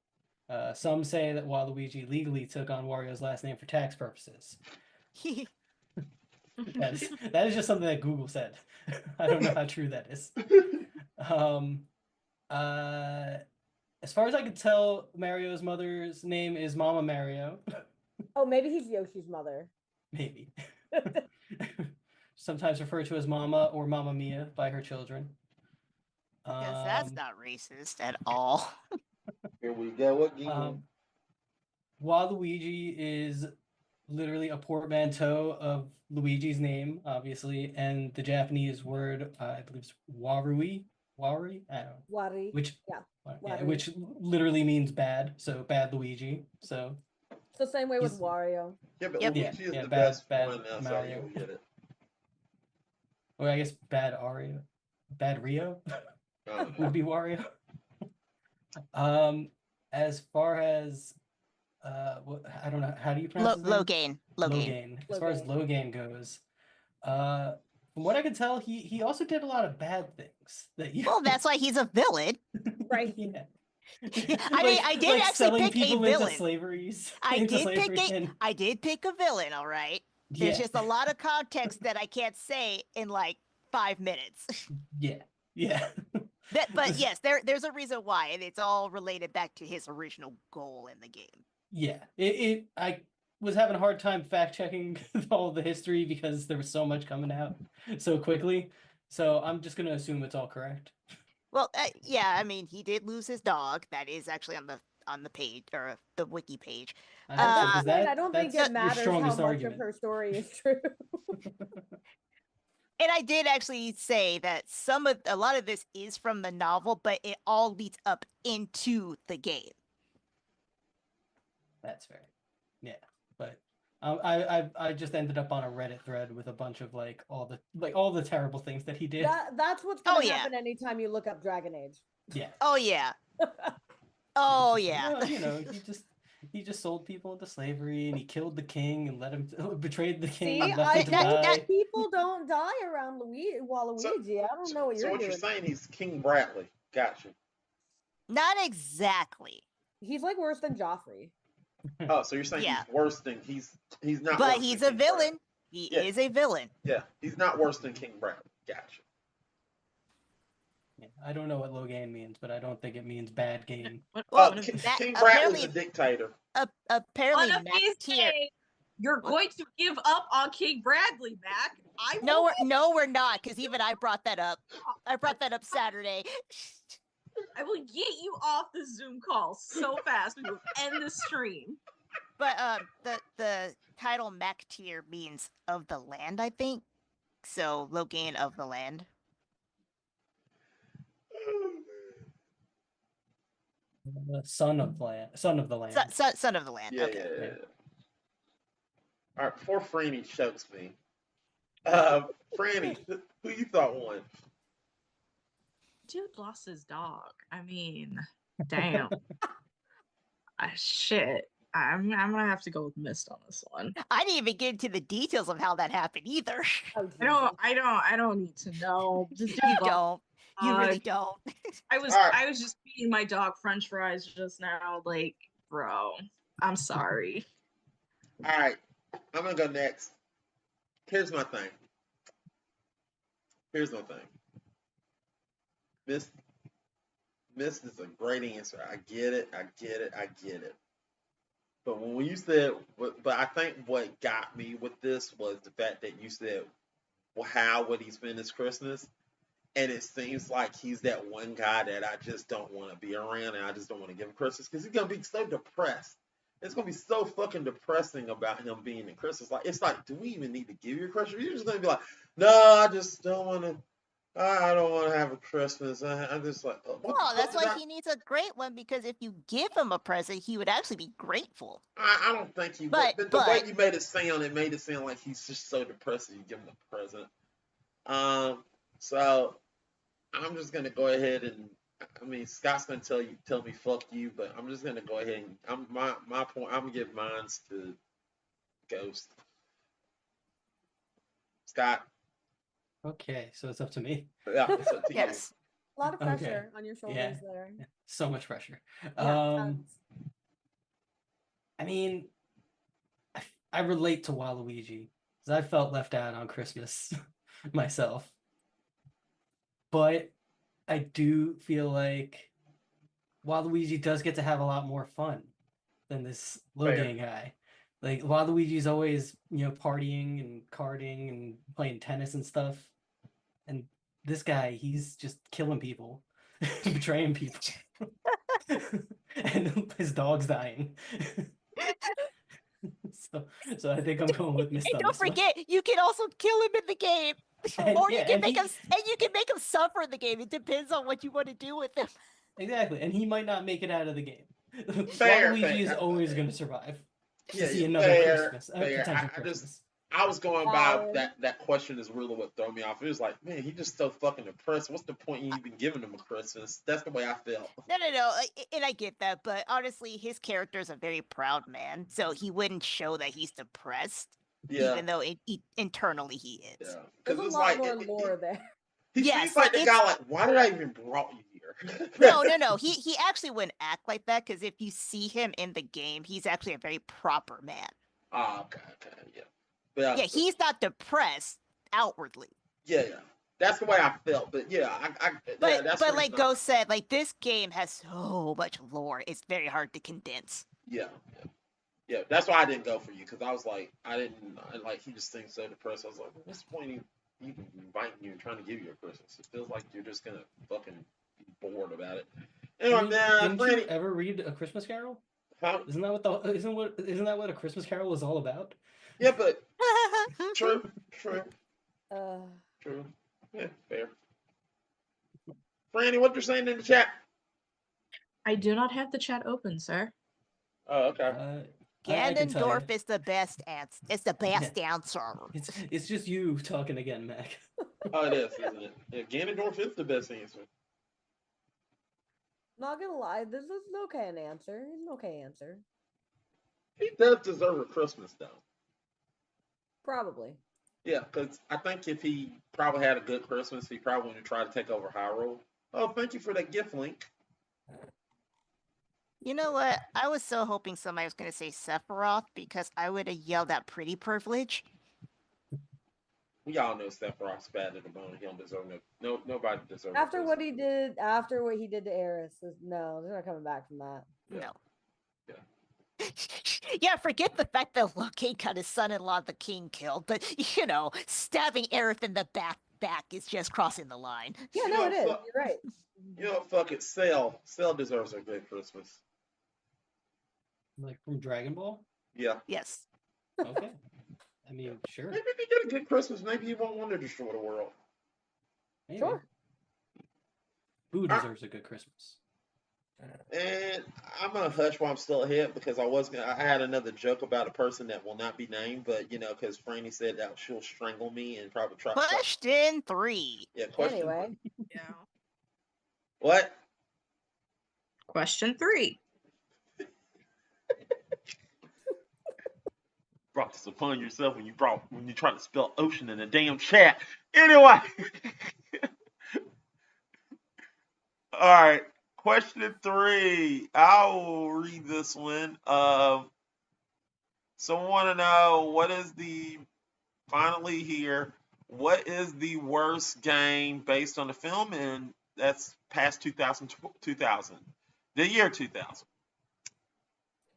Some say that Waluigi legally took on Wario's last name for tax purposes. That is just something that Google said. I don't know how true that is. As far as I can tell, Mario's mother's name is Mama Mario. Oh, maybe he's Yoshi's mother. Maybe. Sometimes referred to as Mama or Mamma Mia by her children. Because that's not racist at all. Here we go again. Waluigi is literally a portmanteau of Luigi's name, obviously, and the Japanese word, I believe, is Warui. Warui? I don't know. Wari. Which, yeah. Yeah, which literally means bad, so bad Luigi. So it's the same way with Wario. Yeah, but Yep. Luigi is the bad, best bad one now, so Mario. you get it. Or I guess bad Ario. Bad Rio would be Wario. As far as I don't know, how do you pronounce his name? Logain. Logain. As far as Logain goes, from what I can tell, he also did a lot of bad things. Well, that's why he's a villain. Right. Yeah. I mean, I did actually selling pick people a villain. into slavery. I did pick a villain, all right? There's just a lot of context that I can't say in like 5 minutes. Yeah. But yes, there's a reason why, and it's all related back to his original goal in the game. Yeah. I was having a hard time fact checking all the history because there was so much coming out so quickly. So I'm just gonna assume it's all correct. Well, yeah, I mean, he did lose his dog. That is actually on the page or the wiki page. I don't think it matters how much argument of her story is true. And I did actually say that a lot of this is from the novel, but it all leads up into the game. That's fair. Yeah, but I just ended up on a Reddit thread with a bunch of all the terrible things that he did. That's what's gonna happen anytime you look up Dragon Age. Yeah. Oh yeah. Oh yeah. Well, he just sold people into slavery, and he killed the king and betrayed the king. See, and left him to die. People don't die around Waluigi. I don't know what you're doing. So what you're saying, he's King Bradley. Gotcha. Not exactly. He's like worse than Joffrey. Oh, so you're saying he's worse than he's not. But he's a villain. He is a villain. Yeah, he's not worse than King Bradley. Gotcha. Yeah, I don't know what Logain means, but I don't think it means bad game. King Bradley's a dictator. Apparently, you're going to give up on King Bradley, Mac. No, we're not, because even I brought that up. I brought that up Saturday. I will get you off the Zoom call so fast we will end the stream. But the title Mac tier means of the land, I think. So Logain of the land. Son of the land. Son of the land. Son of the land. Yeah, okay. yeah. All right, before Franny chokes me, Franny, who you thought won? Dude lost his dog. I mean, damn. Shit. I'm gonna have to go with Mist on this one. I didn't even get into the details of how that happened either. I don't need to know. You don't. You really don't. I was just feeding my dog French fries just now. Like, bro, I'm sorry. All right, I'm gonna go next. Here's my thing. This is a great answer. I get it. I get it. I get it. But when you said, but I think what got me with this was the fact that you said, well, how would he spend his Christmas? And it seems like he's that one guy that I just don't want to be around, and I just don't want to give him Christmas because he's gonna be so depressed. It's gonna be so fucking depressing about him being in Christmas. Like, it's like, do we even need to give you a Christmas? You're just gonna be like, no, I just don't want to. I don't want to have a Christmas. I'm just like, what the No, fuck that's did why he needs a great one, because if you give him a present, he would actually be grateful. I don't think he But- would. But the way but- you made it sound like he's just so depressed that you give him a present. So I'm just gonna go ahead and, I mean, Scott's gonna tell me fuck you, but I'm just gonna go ahead and my point. I'm gonna give mines to Ghost. Scott, Okay, so it's up to me. yeah, it's up to Yes. A lot of Okay. pressure on your shoulders there. So much pressure. Yeah, tons. I mean, I relate to Waluigi because I felt left out on Christmas myself. But I do feel like Waluigi does get to have a lot more fun than this Fair. Logan guy. Like, Waluigi's always, partying and karting and playing tennis and stuff. And this guy, he's just killing people, betraying people. And his dog's dying. So I think I'm going with Mr. And don't forget, you can also kill him in the game. And- Or yeah, you can and make he- him and you can make him suffer in the game. It depends on what you want to do with him. Exactly, and he might not make it out of the game. Fair, Waluigi is fair. always going to survive. Yeah, To see yeah, another fair, Christmas, fair. potential I just- Christmas. I was going by Valid. that question is really what threw me off. It was like, man, he just so fucking depressed. What's the point in even giving him a Christmas? That's the way I felt. No. And I get that, but honestly, his character is a very proud man, so he wouldn't show that he's depressed, Yeah, even though internally he is. yeah. There's Because a it's lot like more lore there. he Yes, seems like the it's- guy. Like, why did I even brought you here? No. He actually wouldn't act like that, because if you see him in the game, he's actually a very proper man. Ah, okay, yeah. But, Yeah, he's not depressed outwardly. yeah. That's the way I felt. But yeah, But that's but like Ghost said, like, this game has so much lore, it's very hard to condense. Yeah. That's why I didn't go for you, because I was like, he just seems so depressed. I was like, what's the point in even inviting you and trying to give you a Christmas? It feels like you're just gonna fucking be bored about it. Anyway, Didn't you Franny, ever read A Christmas Carol? huh? Isn't that what A Christmas Carol is all about? Yeah, but true. Uh, True. Yeah, fair. Franny, what you're saying in the chat? I do not have the chat open, sir. Oh, okay. I can tell Ganondorf you. is the best answer. It's the best answer. It's just you talking again, Mac. Oh, it is, isn't it? Yeah, Ganondorf is the best answer. not gonna lie, this is an okay answer. It's an okay answer. He does deserve a Christmas, though. Probably. Yeah, because I think if he probably had a good Christmas, he probably wouldn't try to take over Hyrule. Oh, thank you for that gift link. You know what? I was so hoping somebody was going to say Sephiroth, because I would have yelled out pretty privilege. We all know Sephiroth's bad at the bone. He don't deserve nobody deserves. After a what Christmas. he did to Eris, no, they're not coming back from that. Yeah. No. Yeah. Yeah, forget the fact that Loki got his son-in-law, the king, killed, but, stabbing Aerith in the back is just crossing the line. Yeah, You no, know, it is. fuck- You're right. You know, fuck it. Cell deserves a good Christmas. Like from Dragon Ball? Yeah. Yes. Okay. I mean, sure. Maybe if he get a good Christmas, maybe he won't want to destroy the world. Maybe. Sure. Who deserves a good Christmas? And I'm gonna hush while I'm still ahead because I had another joke about a person that will not be named, but because Franny said that she'll strangle me and probably try. Question 3. Yeah. Question. Anyway, Yeah. What? Question 3. Brought this upon yourself when you tried to spell ocean in the damn chat. Anyway. All right. Question 3. I will read this one. So I want to know what is the worst game based on the film, and That's past 2000, 2000. The year 2000.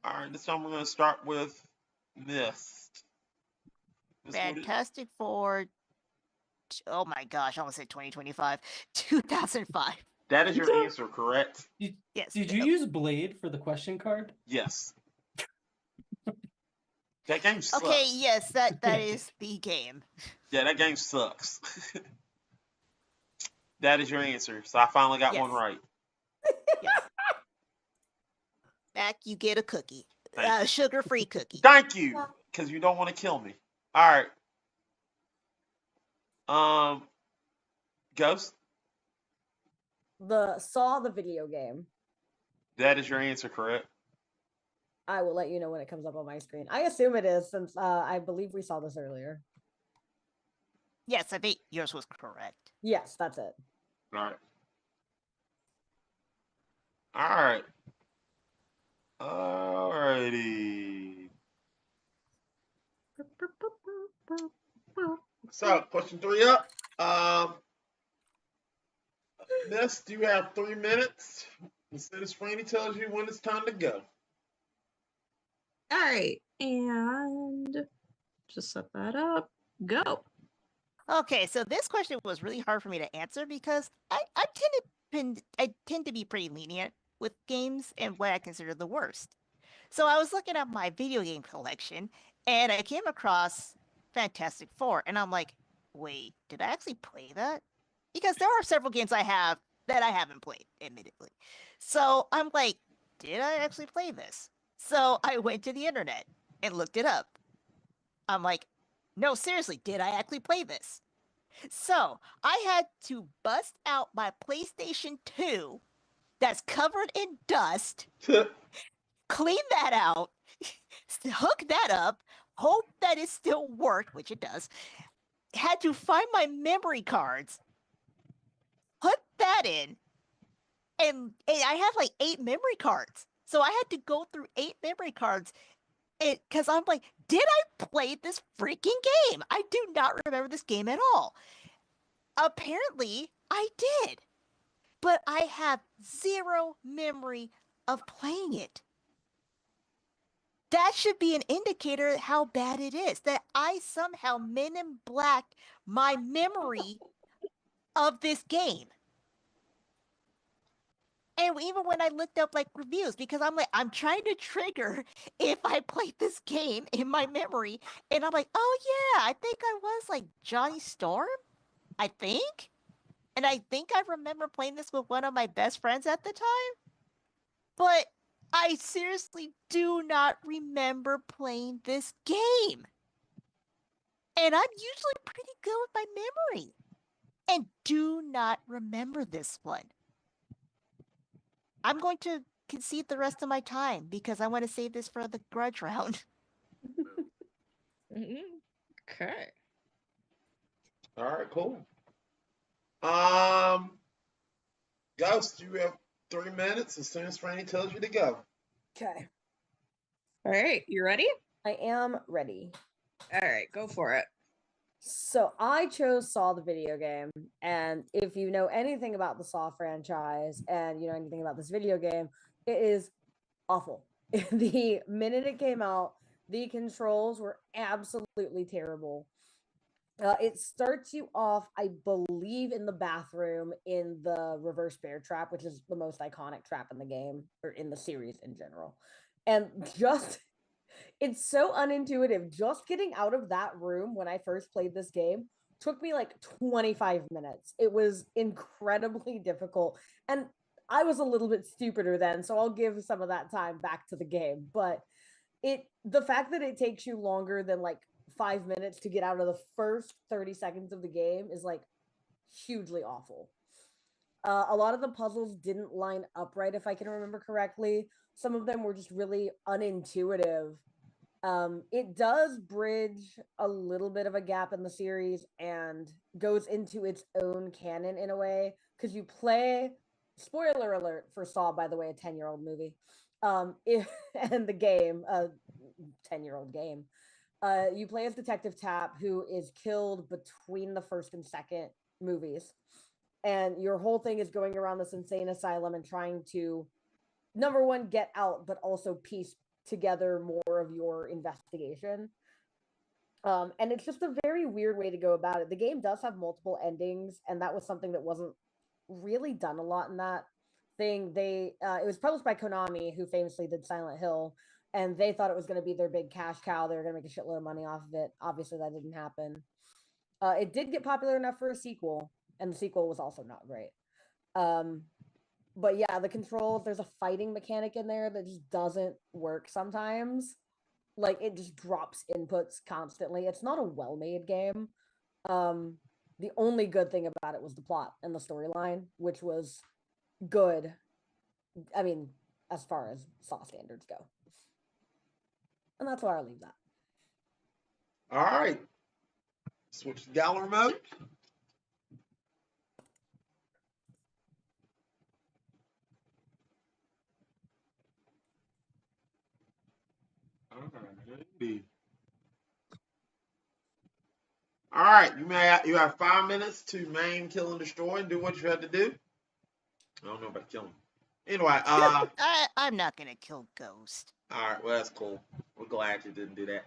All right, this time we're going to start with Mist. Fantastic Four. Oh my gosh, I almost said 2025. 2005. That is your answer, correct? Yes. Did you use Blade for the question card? Yes. That game sucks. Okay, yes, that is the game. Yeah, that game sucks. That is your answer. So I finally got one right. Yes. Back, you get a cookie. Sugar-free cookie. Thank you, because you don't want to kill me. All right. Ghost? Saw the video game. That is your answer, correct? I will let you know when it comes up on my screen. I assume it is, since I believe we saw this earlier. Yes, I think yours was correct. Yes, that's it. All right. All right. Alrighty. So, question 3 up. Next, you have 3 minutes. Instead of Franny tells you when it's time to go. All right, and just set that up. Go. Okay, so this question was really hard for me to answer because I tend to be pretty lenient with games and what I consider the worst. So I was looking at my video game collection and I came across Fantastic Four, and I'm like, wait, did I actually play that? Because there are several games I have that I haven't played, admittedly. So I'm like, did I actually play this? So I went to the internet and looked it up. I'm like, no, seriously, did I actually play this? So I had to bust out my PlayStation 2 that's covered in dust, clean that out, hook that up, hope that it still worked, which it does. Had to find my memory cards, put that in, and I have like 8 memory cards. So I had to go through 8 memory cards because I'm like, did I play this freaking game? I do not remember this game at all. Apparently, I did. But I have 0 memory of playing it. That should be an indicator how bad it is. That I somehow Men in Blacked my memory of this game. And even when I looked up like reviews, because I'm like, I'm trying to trigger if I played this game in my memory, and I'm like, oh yeah, I think I was like Johnny Storm, I think, and I think I remember playing this with one of my best friends at the time, but I seriously do not remember playing this game, and I'm usually pretty good with my memory, and do not remember this one. I'm going to concede the rest of my time because I want to save this for the grudge round. Okay. All right, cool. Ghost, you have 3 minutes as soon as Franny tells you to go. Okay. All right, you ready? I am ready. All right, go for it. So I chose Saw the video game, and if you know anything about the Saw franchise and you know anything about this video game, it is awful. The minute it came out, the controls were absolutely terrible. It starts you off, I believe, in the bathroom in the reverse bear trap, which is the most iconic trap in the game or in the series in general. And just it's so unintuitive. Just getting out of that room when I first played this game took me like 25 minutes. It was incredibly difficult. And I was a little bit stupider then, so I'll give some of that time back to the game. But the fact that it takes you longer than like 5 minutes to get out of the first 30 seconds of the game is like hugely awful. A lot of the puzzles didn't line up right, if I can remember correctly. Some of them were just really unintuitive. It does bridge a little bit of a gap in the series and goes into its own canon in a way, because you play, spoiler alert for Saw, by the way, a 10-year-old movie, and the game, a 10-year-old game, you play as Detective Tapp, who is killed between the first and second movies. and your whole thing is going around this insane asylum and trying to, number one, get out, but also piece together more of your investigation. And it's just a very weird way to go about it. The game does have multiple endings, and that was something that wasn't really done a lot in that thing. It was published by Konami, who famously did Silent Hill, and they thought it was going to be their big cash cow. They were going to make a shitload of money off of it. Obviously, that didn't happen. It did get popular enough for a sequel, and the sequel was also not great. But yeah, the controls, there's a fighting mechanic in there that just doesn't work sometimes. Like, it just drops inputs constantly. It's not a well-made game. The only good thing about it was the plot and the storyline, which was good. I mean, as far as Saw standards go. And that's why I leave that. All right. Switch to gallery mode. All right, you have 5 minutes to maim, kill, and destroy, and do what you have to do. I don't know about killing. Anyway, I'm not gonna kill Ghost. All right, well that's cool. We're glad you didn't do that.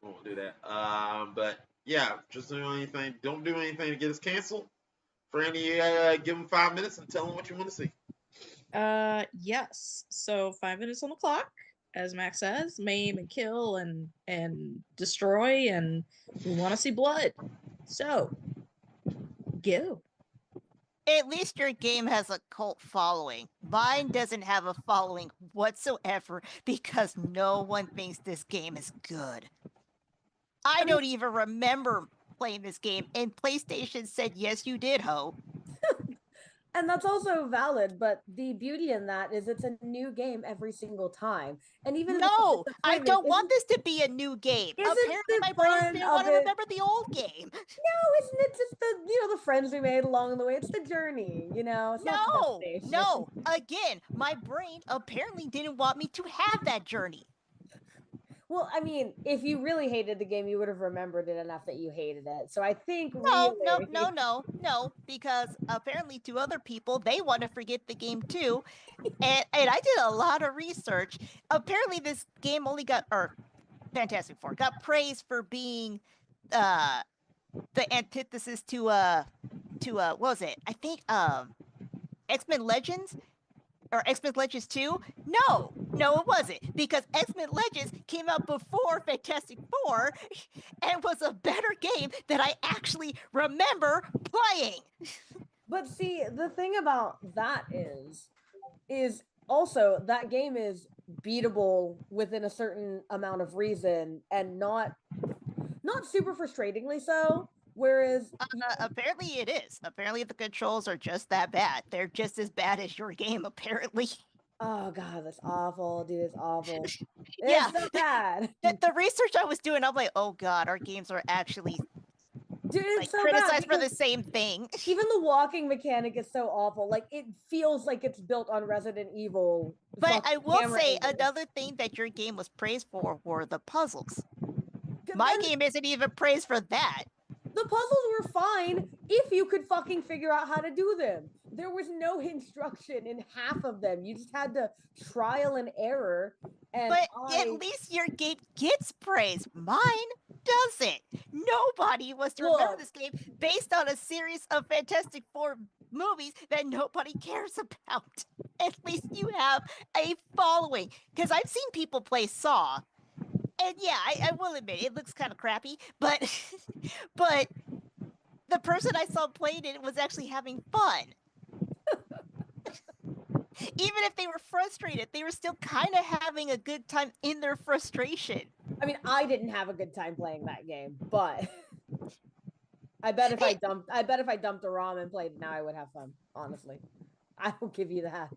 We won't do that. But yeah, just don't do anything to get us canceled. Franny, give him 5 minutes and tell him what you want to see. Yes. So 5 minutes on the clock, as Max says, maim and kill and destroy, and we want to see blood. So go. At least your game has a cult following. Mine doesn't have a following whatsoever because no one thinks this game is good. I don't even remember playing this game, and PlayStation said, yes, you did, ho. And that's also valid, but the beauty in that is it's a new game every single time. And even no, I don't want this to be a new game. Apparently my brain didn't want to remember the old game. No, isn't it just the friends we made along the way? It's the journey, It's no. Again, my brain apparently didn't want me to have that journey. Well, I mean, if you really hated the game, you would have remembered it enough that you hated it. So I think No, because apparently to other people, they want to forget the game too. And I did a lot of research. Apparently this game only Fantastic Four got praised for being the antithesis to what was it? I think X-Men Legends or X-Men Legends 2? No, it wasn't, because X-Men Legends came out before Fantastic Four and was a better game that I actually remember playing. But see, the thing about that is also that game is beatable within a certain amount of reason and not super frustratingly so. Whereas apparently it is. Apparently the controls are just that bad. They're just as bad as your game, apparently. Oh god, that's awful, dude. It's awful. Yeah, it's so bad. The research I was doing, I'm like, oh god, our games are actually so criticized for the same thing. Even the walking mechanic is so awful. Like, it feels like it's built on Resident Evil. But I will say another thing that your game was praised for were the puzzles. My game isn't even praised for that. The puzzles were fine if you could fucking figure out how to do them. There was no instruction in half of them. You just had to trial and error. But at least your game gets praise. Mine doesn't. Nobody wants to remember this game based on a series of Fantastic Four movies that nobody cares about. At least you have a following. Because I've seen people play Saw. And yeah, I will admit, it looks kind of crappy, but the person I saw playing it was actually having fun. Even if they were frustrated, they were still kind of having a good time in their frustration. I mean, I didn't have a good time playing that game, but I bet if I dumped a ROM and played it now, I would have fun, honestly. I will give you that.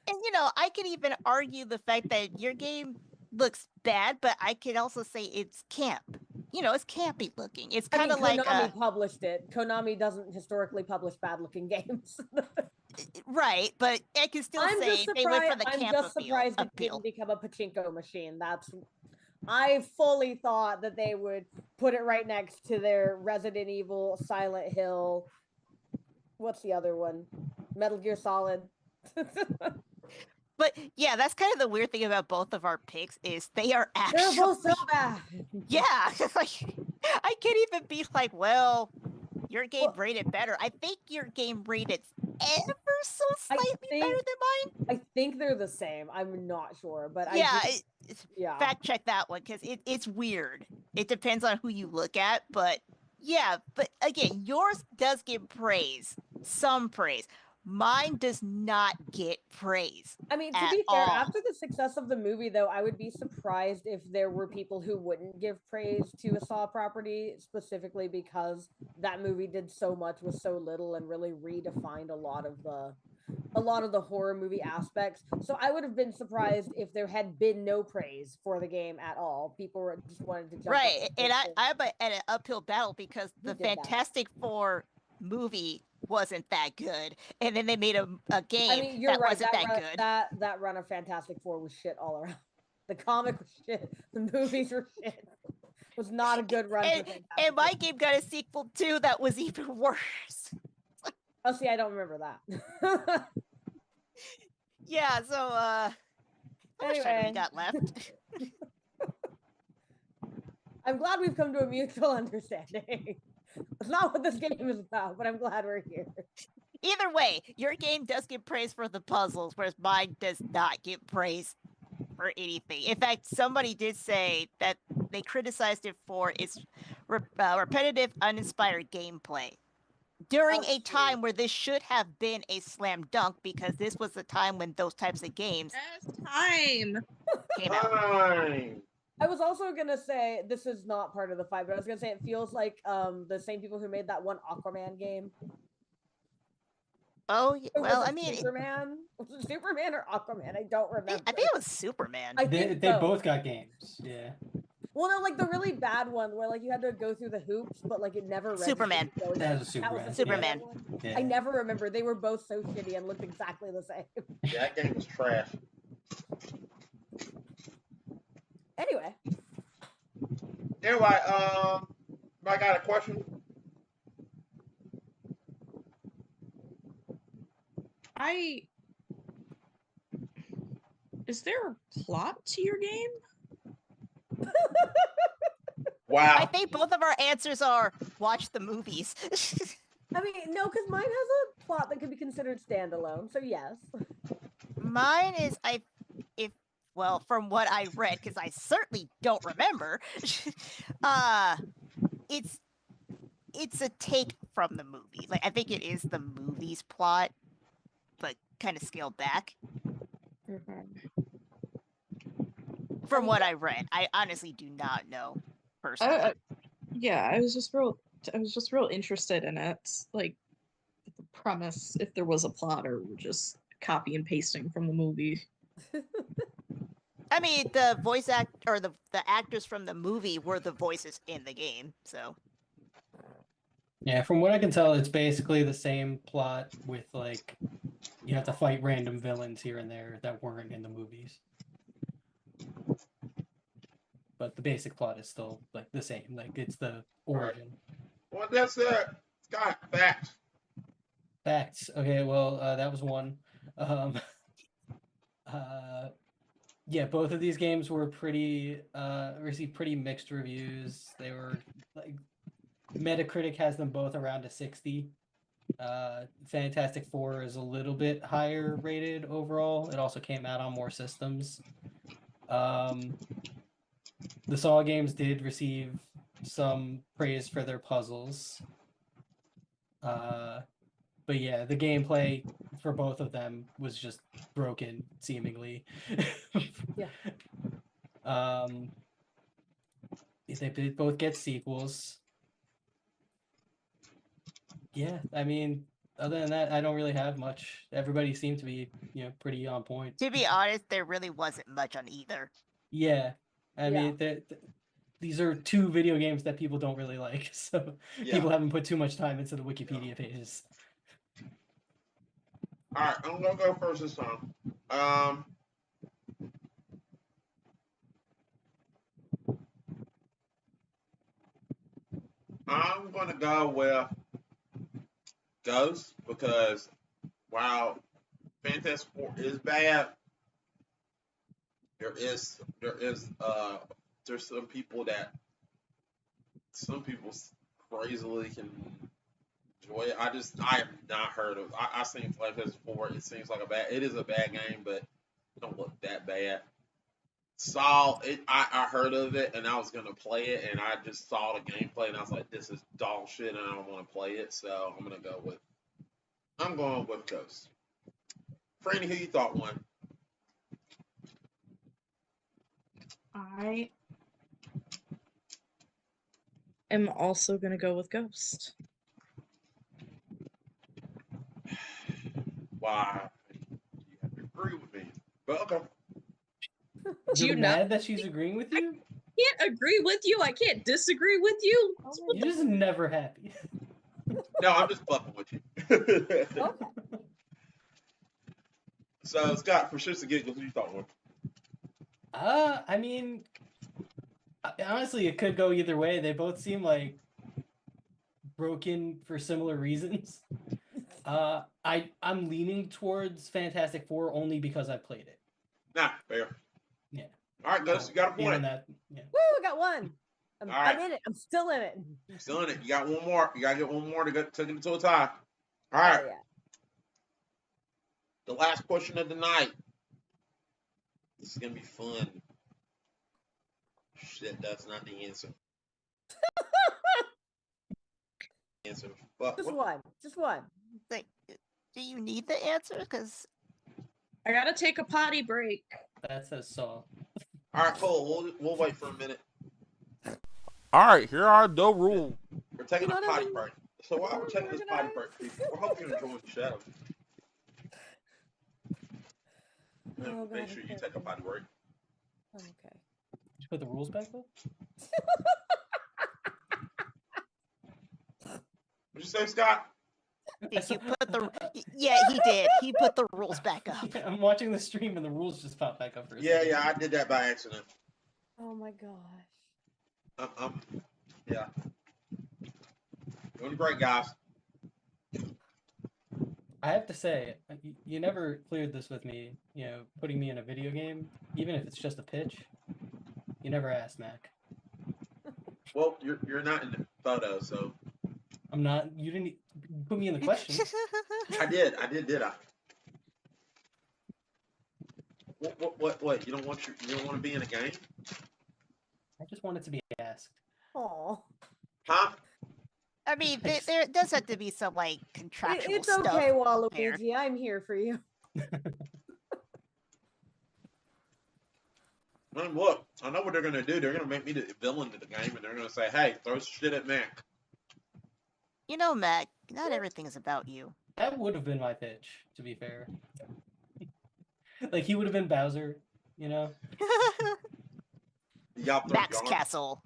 And I can even argue the fact that your game looks bad, but I could also say it's camp. It's campy looking. It's kind of like Konami published it. Konami doesn't historically publish bad looking games. Right, but I can still say they went for the camp appeal. I'm just surprised it didn't become a pachinko machine. I fully thought that they would put it right next to their Resident Evil, Silent Hill, What's the other one? Metal Gear Solid. But yeah, that's kind of the weird thing about both of our picks is they are They're actually both so bad. yeah. Like I can't even be like, well, your game Well- rated better. I think your game rated ever so I slightly better think- than mine. I think they're the same. I'm not sure, but Yeah, yeah. fact check that one because it's weird. It depends on who you look at, but yeah, but again, yours does get praise, some praise. Mine does not get praise. I mean, to at be fair, all. after the success of the movie, though, I would be surprised if there were people who wouldn't give praise to a Saw property, specifically because that movie did so much with so little and really redefined a lot of the horror movie aspects. So I would have been surprised if there had been no praise for the game at all. People were just wanted to jump Right, up and I'm at an uphill battle because You the did that. Fantastic Four movie wasn't that good, and then they made a game I mean, you're that right. wasn't that run, good. That run of Fantastic Four was shit all around. The comic was shit. The movies were shit. It was not a good run. And, for Fantastic and my Four. game got a sequel too that was even worse. Oh, see, I don't remember that. Yeah, so how much time do we Anyway. got left? I'm glad we've come to a mutual understanding. It's not what this game is about, but I'm glad we're here. Either way, your game does get praise for the puzzles, whereas mine does not get praise for anything. In fact, somebody did say that they criticized it for its repetitive, uninspired gameplay. During a time where this should have been a slam dunk, because this was the time when those types of games Best time. came out. Fine. I was also gonna say this is not part of the fight, but I was gonna say it feels like the same people who made that one Aquaman game. Oh, Or well, was I it mean, Superman? Was it Superman or Aquaman? I don't remember. I think it was Superman. They both got games. Yeah. Well, no, like the really bad one where like you had to go through the hoops, but like it never registered. Superman. That was a That was Superman. the Superman. one. Yeah. I never remember. They were both so shitty and looked exactly the same. Yeah, that game was trash. Anyway, Anyway, I got a question. Is there a plot to your game? Wow. I think both of our answers are watch the movies. I mean, no, because mine has a plot that could be considered standalone. So yes. Mine is well, from what I read, because I certainly don't remember, it's a take from the movie. Like I think it is the movie's plot, but kind of scaled back. From what I read, I honestly do not know personally. Yeah, I was just real interested in it, like the premise, if there was a plot or just copy and pasting from the movie. I mean, the voice act or the actors from the movie were the voices in the game, so. Yeah, from what I can tell, it's basically the same plot with like you have to fight random villains here and there that weren't in the movies. But the basic plot is still like the same. Like it's the origin. Well, that's it. Scott, facts. Facts. Okay, well, that was one. Yeah, both of these games were received pretty mixed reviews. They were like Metacritic has them both around a 60. Fantastic Four is a little bit higher rated overall. It also came out on more systems. The Saw games did receive some praise for their puzzles. But yeah, the gameplay for both of them was just broken, seemingly. Yeah. They did both get sequels. Yeah, I mean, other than that, I don't really have much. Everybody seemed to be, pretty on point. To be honest, there really wasn't much on either. Yeah, I mean, these are two video games that people don't really like, so people haven't put too much time into the Wikipedia pages. All right, I'm gonna go first this time. I'm gonna go with Ghost, because while Fantastic Four is bad, there's some people crazily can enjoy it. I have not heard of. I seen Fantastic Four. It is a bad game, but it don't look that bad. Saw it. I heard of it, and I was gonna play it, and I just saw the gameplay, and I was like, "This is dog shit," and I don't want to play it. So I'm going with Ghost. Franny, who you thought won? I am also gonna go with Ghost. Why? You have to agree with me, but okay. Do You're you not mad that she's agreeing with you? can't agree with you. I can't disagree with you. Oh my You're just never happy. No, I'm just fucking with you. Okay. So Scott, for shits and giggles, who you thought won? I mean, honestly, it could go either way. They both seem like broken for similar reasons. I'm leaning towards Fantastic Four only because I played it. Nah, fair. Yeah. All right, Ghost, you got a Beyond point. that, yeah. Woo, I got one. All right. I'm in it. I'm still in it. Still in it. You got one more. You gotta get one more to take it to a tie. All Oh, right. yeah. The last question of the night. This is gonna be fun. Shit, that's not the answer. But Just one. Just one. Like, do you need the answer? Because I gotta take a potty break. That says Saw. all right, cool. We'll wait for a minute. All right, here are the rules. We're taking You a know potty what? break. So while we're taking this potty break, people, we're hoping you're enjoying the show. Oh, Make God, sure you okay. take a potty break. I'm okay. Did you put the rules back though? What'd you say, Scott? did you put the? Yeah, he did. He put the rules back up. Yeah, I'm watching the stream and the rules just pop back up for a Yeah, second. I did that by accident. Oh my gosh. Yeah. Doing great, guys. I have to say, you never cleared this with me, putting me in a video game, even if it's just a pitch. You never asked, Mac. Well, you're not in the photo, so I'm not. You didn't put me in the question. I did, did I? What? You don't want to be in a game? I just wanted to be asked. Oh. Huh? I mean, there does have to be some like contractual It's stuff. okay, there. Waluigi. I'm here for you. And look, I know what they're gonna do. They're gonna make me the villain of the game, and they're gonna say, "Hey, throw shit at Mac." You know, Mac, not everything is about you. That would have been my pitch, to be fair. Like, he would have been Bowser, Y'all throw Mac's yarn. Castle.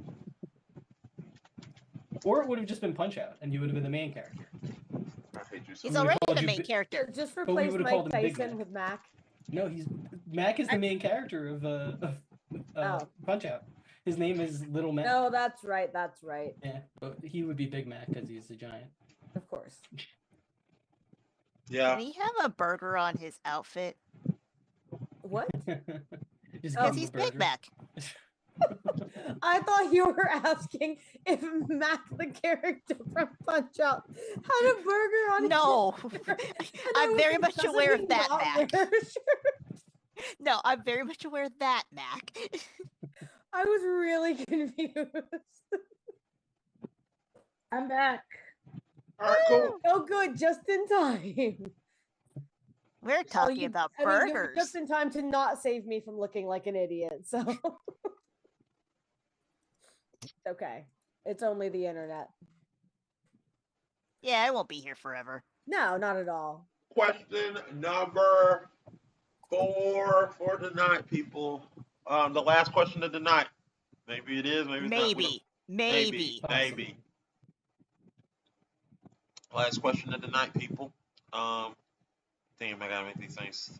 Or it would have just been Punch-Out, and you would have been the main character. I hate you so He's We much. would've already called the you main Bi- character. Just we replace would've Mike called him Big Tyson Mac. with Mac. No, Mac is the main character of Oh. Punch-Out. His name is Little Mac. No, that's right. That's right. Yeah, but he would be Big Mac because he's the giant. Of course. Yeah. Can he have a burger on his outfit? What? Just Oh. give Because him he's the Big burger. Mac. I thought you were asking if Mac, the character from Punch Out, had a burger on his No. shirt. And I I'm was very like, much "Doesn't aware he of that, not Mac. wear a shirt?" No, I'm very much aware of that, Mac. I was really confused. I'm back. All right, cool. Oh, good, just in time. We're talking about you were burgers. just in time to not save me from looking like an idiot. So it's okay. It's only the internet. Yeah, I won't be here forever. No, not at all. Question number 4 for tonight, people. The last question of the night. Maybe it is. Maybe it's not. Maybe. Maybe. Last question of the night, people. Damn, I gotta make these things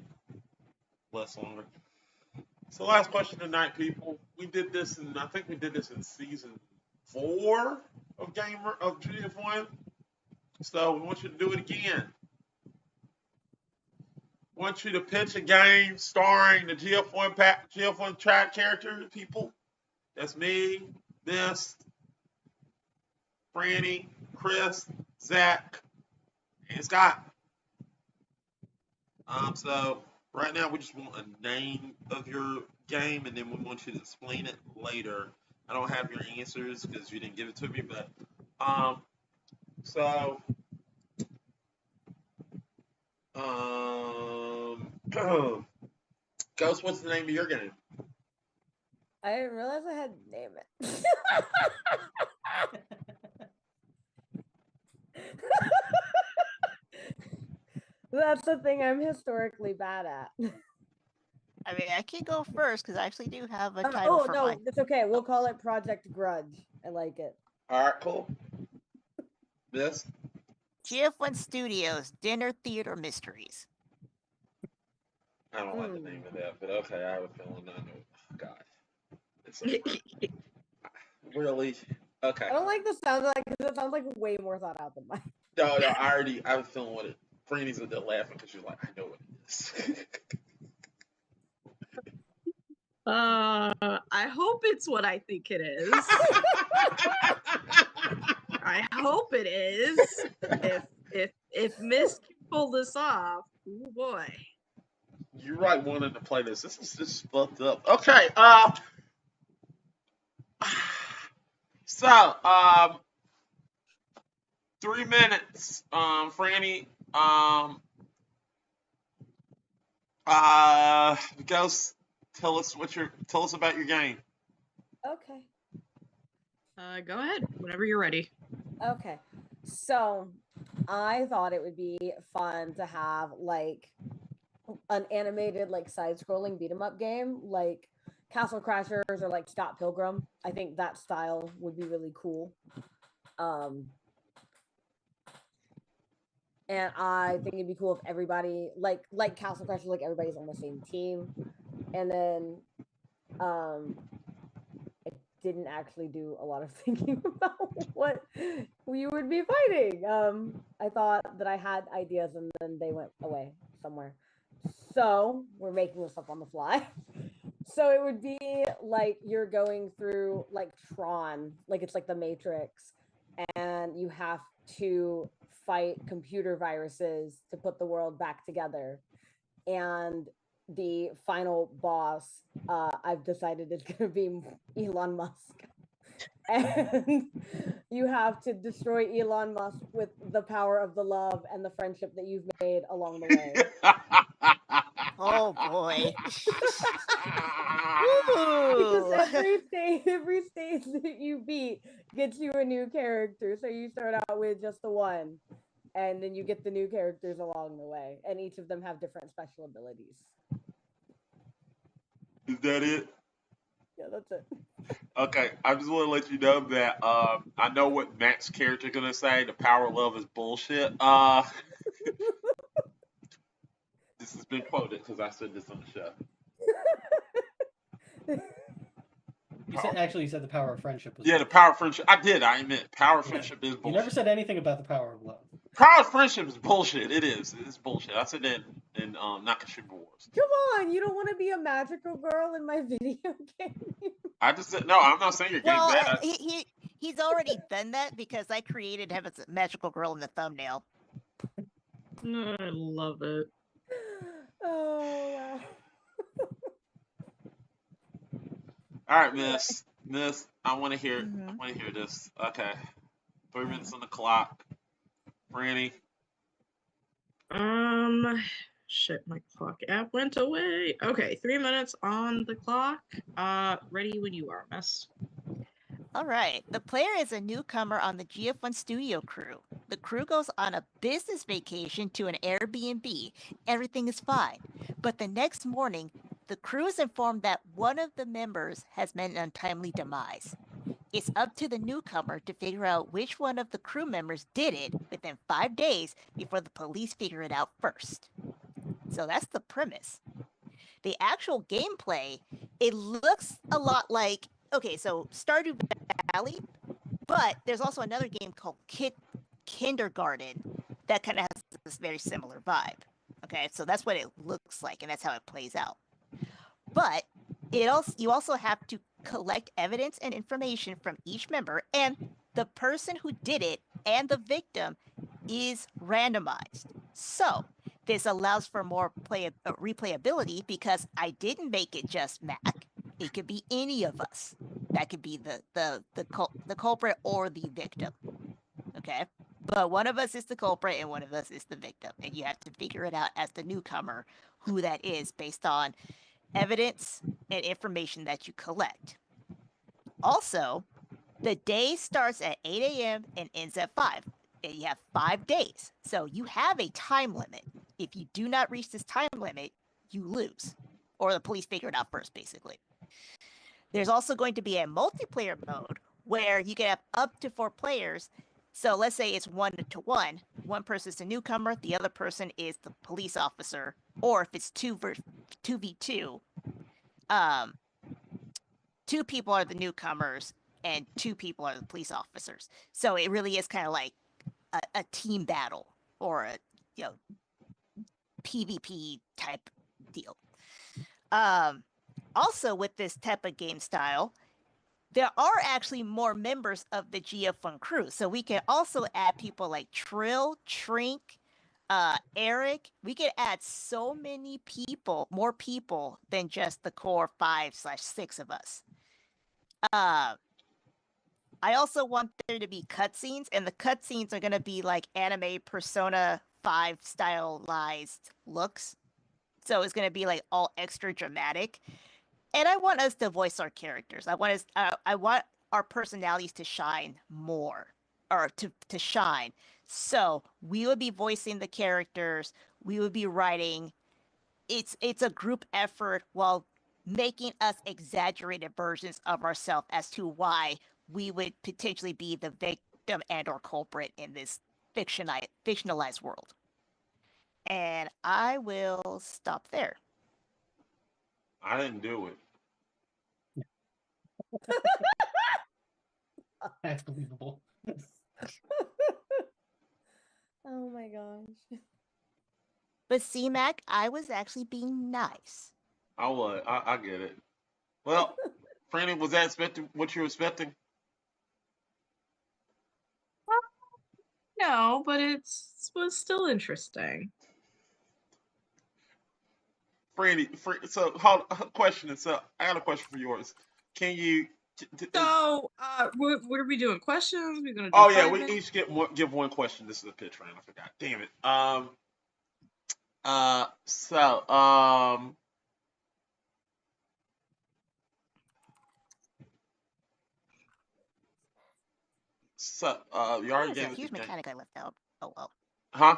less longer. So, last question of the night, people. I think we did this in season 4 of GF1. So we want you to do it again. I want you to pitch a game starring the GF1 track character people. That's me, this, Franny, Chris, Zach, and Scott. So right now we just want a name of your game, and then we want you to explain it later. I don't have your answers because you didn't give it to me, but so Ghost, what's the name of your game? I didn't realize I had to name it. That's the thing I'm historically bad at. I mean, I can go first because I actually do have a title Oh for no, mine. it's okay. We'll call it Project Grudge. I like it. All right, cool. This? GF1 Studios Dinner Theater Mysteries. I don't like the name of that, but okay, I have a feeling I know. Oh, God. It's so really? Okay. I don't like the sound of that because it sounds like way more thought out than mine. No, I have a feeling what it. Franny's there laughing because she's like, I know what it is. I hope it's what I think it is. I hope it is. If Miss can pull this off, oh boy. You're right, wanting to play this. This is just fucked up. Okay, so 3 minutes, Franny. Ghost, tell us about your game. Okay. Go ahead, whenever you're ready. Okay. So I thought it would be fun to have like an animated like side-scrolling beat 'em up game like Castle Crashers or like Scott Pilgrim. I think that style would be really cool. And I think it'd be cool if everybody like Castle Crashers, like everybody's on the same team. And then I didn't actually do a lot of thinking about what we would be fighting. I thought that I had ideas and then they went away somewhere. So we're making this up on the fly. So it would be like you're going through like Tron, like it's like the Matrix, and you have to fight computer viruses to put the world back together. And the final boss, I've decided is going to be Elon Musk. And you have to destroy Elon Musk with the power of the love and the friendship that you've made along the way. Oh boy. Because every stage that you beat gets you a new character. So you start out with just the one, and then you get the new characters along the way, and each of them have different special abilities. Is that it? Yeah, that's it. Okay, I just want to let you know that I know what Matt's character gonna say. The power of love is bullshit. This has been quoted because I said this on the show. You said the power of friendship was Yeah, the power of friendship. I did. I admit, power of friendship is bullshit. You never said anything about the power of love. Power of friendship is bullshit. It is. It's bullshit. I said that in Nakashima Wars. Come on, you don't want to be a magical girl in my video game? I just said no. I'm not saying your game's Well, bad. he's already done that because I created him as a magical girl in the thumbnail. I love it. Oh wow. All right, Miss. I want to hear. I want to hear this. Okay, 3 minutes on the clock. Franny. Shit, my clock app went away. Okay, 3 minutes on the clock. Ready when you are, Miss. All right. The player is a newcomer on the GF1 studio crew. The crew goes on a business vacation to an Airbnb. Everything is fine. But the next morning, the crew is informed that one of the members has met an untimely demise. It's up to the newcomer to figure out which one of the crew members did it within 5 days before the police figure it out first. So that's the premise. The actual gameplay, it looks a lot like, okay, so Stardew Valley, but there's also another game called kindergarten that kind of has this very similar vibe. Okay, so that's what it looks like, and that's how it plays out. But you also have to collect evidence and information from each member, and the person who did it and the victim is randomized. So this allows for more replayability because I didn't make it just Mac. It could be any of us. That could be the culprit or the victim. Okay? But one of us is the culprit and one of us is the victim. And you have to figure it out as the newcomer who that is based on evidence and information that you collect. Also, the day starts at 8 a.m. and ends at 5. And you have 5 days. So you have a time limit. If you do not reach this time limit, you lose. Or the police figure it out first, basically. There's also going to be a multiplayer mode where you can have up to 4 players. So let's say it's 1-to-1. One person is the newcomer, the other person is the police officer. Or if it's 2v2, 2 people are the newcomers and 2 people are the police officers. So it really is kind of like a team battle or a PvP type deal. Also, with this type of game style, there are actually more members of the GF1 crew. So we can also add people like Trill, Trink, Eric. We can add so many people, more people than just the core 5/6 of us. I also want there to be cutscenes, and the cutscenes are going to be like anime Persona 5 stylized looks. So it's going to be like all extra dramatic. And I want us to voice our characters. I want our personalities to shine more, or to shine. So we would be voicing the characters. We would be writing. It's a group effort while making us exaggerated versions of ourselves as to why we would potentially be the victim and or culprit in this fictionalized world. And I will stop there. I didn't do it. That's believable. Oh my gosh. But C-Mac, I was actually being nice. I would. I get it. Well, Franny, was that what you were expecting? No, but it was still interesting. Franny, so hold question. So I got a question for yours. Can you? So, what are we doing? Questions? We're gonna do Oh yeah, 5 we minutes? each give one question. This is a pitch round. I forgot. Damn it. You already There's a gave us huge the game. mechanic I left out. Oh well. Huh?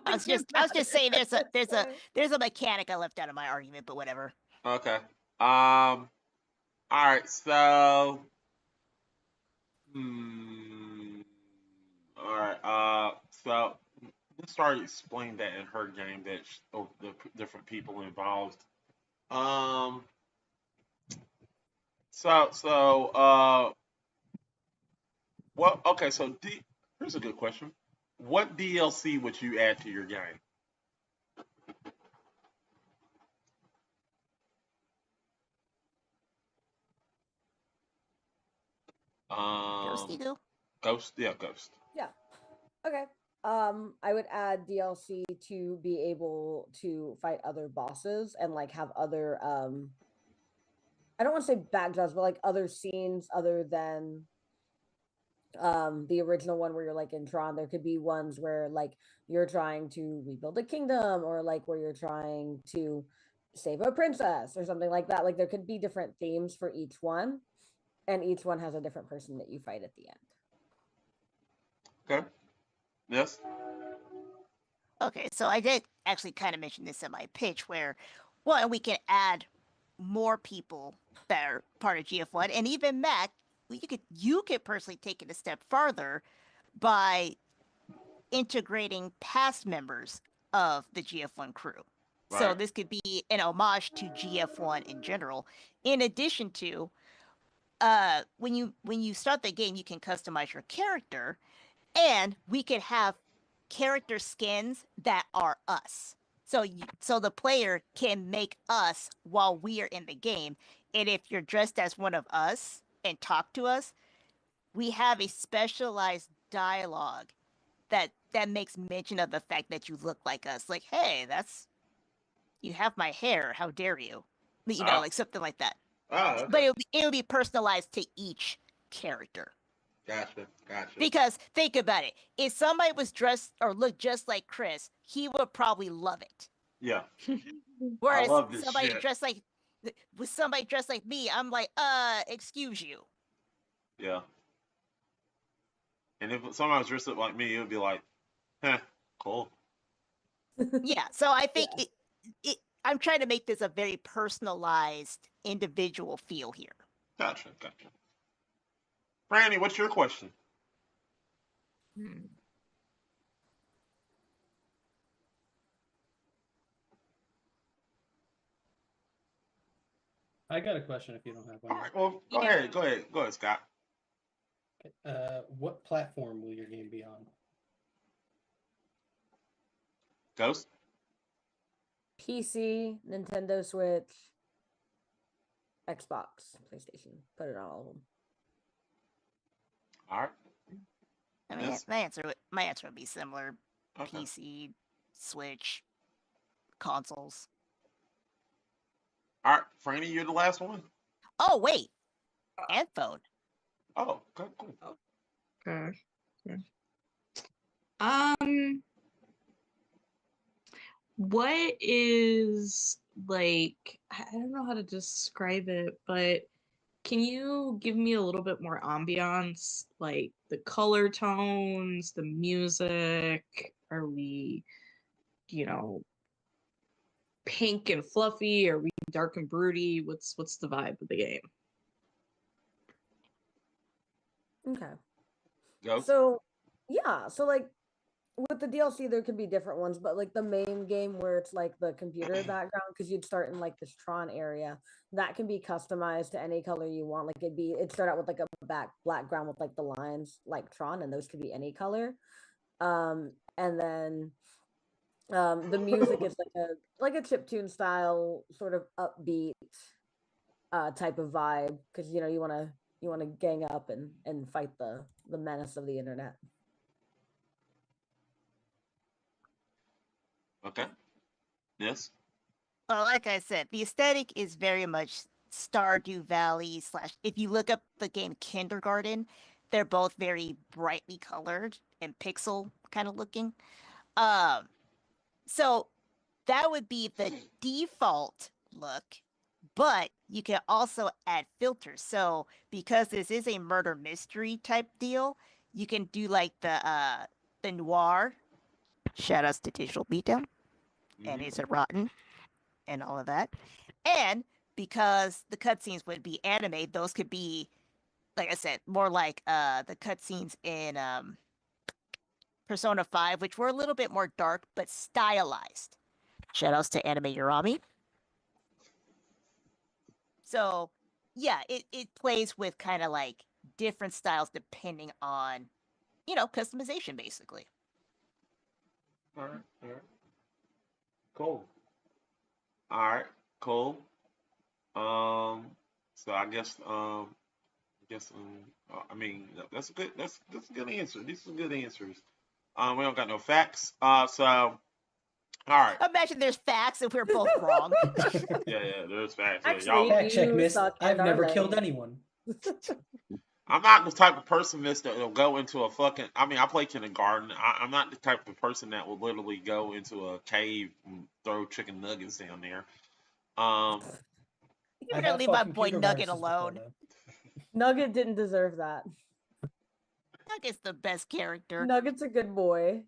I was just saying there's a mechanic I left out of my argument, but whatever. Okay. All right. So. All right. So let's start explain that in her game that the different people involved. Um. Well, okay. So here's a good question. What DLC would you add to your game? Ghosty Goo? Ghost. Yeah, Ghost. Yeah. Okay. I would add DLC to be able to fight other bosses and like have other I don't want to say backdrops, but like other scenes other than the original one where you're like in Tron. There could be ones where like you're trying to rebuild a kingdom, or like where you're trying to save a princess or something like that. Like there could be different themes for each one, and each one has a different person that you fight at the end. Okay. Yes. Okay, so I did actually kind of mention this in my pitch where, well, we can add more people that are part of GF1, and even Mac, you could personally take it a step farther by integrating past members of the GF1 crew. Right. So this could be an homage to GF1 in general. In addition to, when you start the game, you can customize your character, And we can have character skins that are us. So the player can make us while we are in the game. And if you're dressed as one of us and talk to us, we have a specialized dialogue that makes mention of the fact that you look like us. Like, hey, you have my hair. How dare you? Like something like that. Okay. But it'll be personalized to each character. Gotcha. Because think about it. If somebody was dressed or looked just like Chris, he would probably love it. Yeah. Whereas I love this somebody shit. dressed like me, I'm like, excuse you. Yeah. And if somebody was dressed up like me, it would be like, cool. Yeah. So I think I'm trying to make this a very personalized, individual feel here. Gotcha. Franny, what's your question? I got a question if you don't have one. All right, well, go ahead, Scott. What platform will your game be on? Ghost? PC, Nintendo Switch, Xbox, PlayStation. Put it on all of them. All right. I mean, Yes. my answer would be similar. Okay. PC, Switch, consoles. All right, Franny, you're the last one. Oh wait, and phone. Oh, okay, cool. Okay. What is like, I don't know how to describe it, but can you give me a little bit more ambiance, like the color tones, the music? Are we, pink and fluffy? Are we dark and broody? What's the vibe of the game? Okay. Ghost? So, yeah. So, like, with the DLC, there could be different ones, but like the main game where it's like the computer background, because you'd start in like this Tron area, that can be customized to any color you want. Like it'd start out with like a background with like the lines like Tron, and those could be any color. And then the music is like a chiptune style sort of upbeat type of vibe, because you want to gang up and fight the menace of the internet. Okay. Yes. Well, like I said, the aesthetic is very much Stardew Valley / if you look up the game Kindergarten, they're both very brightly colored and pixel kind of looking. So that would be the default look, but you can also add filters. So because this is a murder mystery type deal, you can do like the noir. Shout outs to Digital Beatdown. And Is It Rotten? And all of that. And because the cutscenes would be anime, those could be, like I said, more like the cutscenes in Persona 5, which were a little bit more dark but stylized. Shoutouts to Anime Urami. So, yeah, it plays with kind of like different styles depending on, customization, basically. All right. Cool. All right, cool. So I guess I mean that's a good answer. These are good answers. We don't got no facts. So all right. Imagine there's facts and we're both wrong. Yeah, there's facts. Actually, Fact check, you miss. suck, I've and never are killed they? anyone. I'm not the type of person, miss, that will go into a fucking. I mean, I play kindergarten. I'm not the type of person that will literally go into a cave and throw chicken nuggets down there. You're gonna leave my boy Nugget alone. Nugget didn't deserve that. Nugget's the best character. Nugget's a good boy.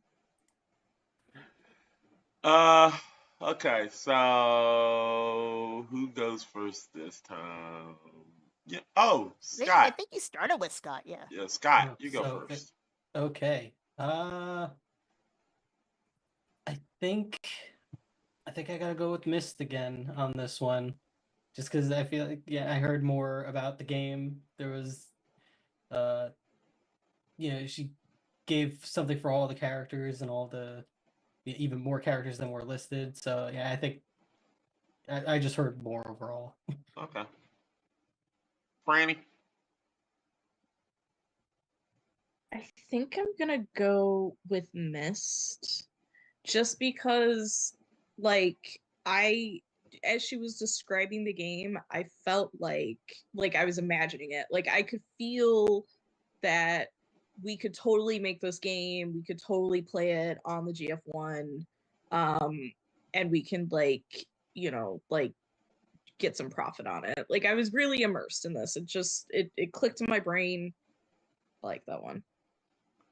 Okay, so who goes first this time? Yeah. Oh, Scott. I think you started with Scott. Yeah. Yeah, Scott, you go first. Okay. I think I gotta go with Mist again on this one, just because I feel like I heard more about the game. There was, she gave something for all the characters and all the even more characters than were listed. So yeah, I think I just heard more overall. Okay. Franny? I think I'm gonna go with Mist, just because, like, as she was describing the game, I felt like I was imagining it. Like, I could feel that we could totally make this game. We could totally play it on the GF1, and we can get some profit on it. Like, I was really immersed in this. It clicked in my brain. I like that one.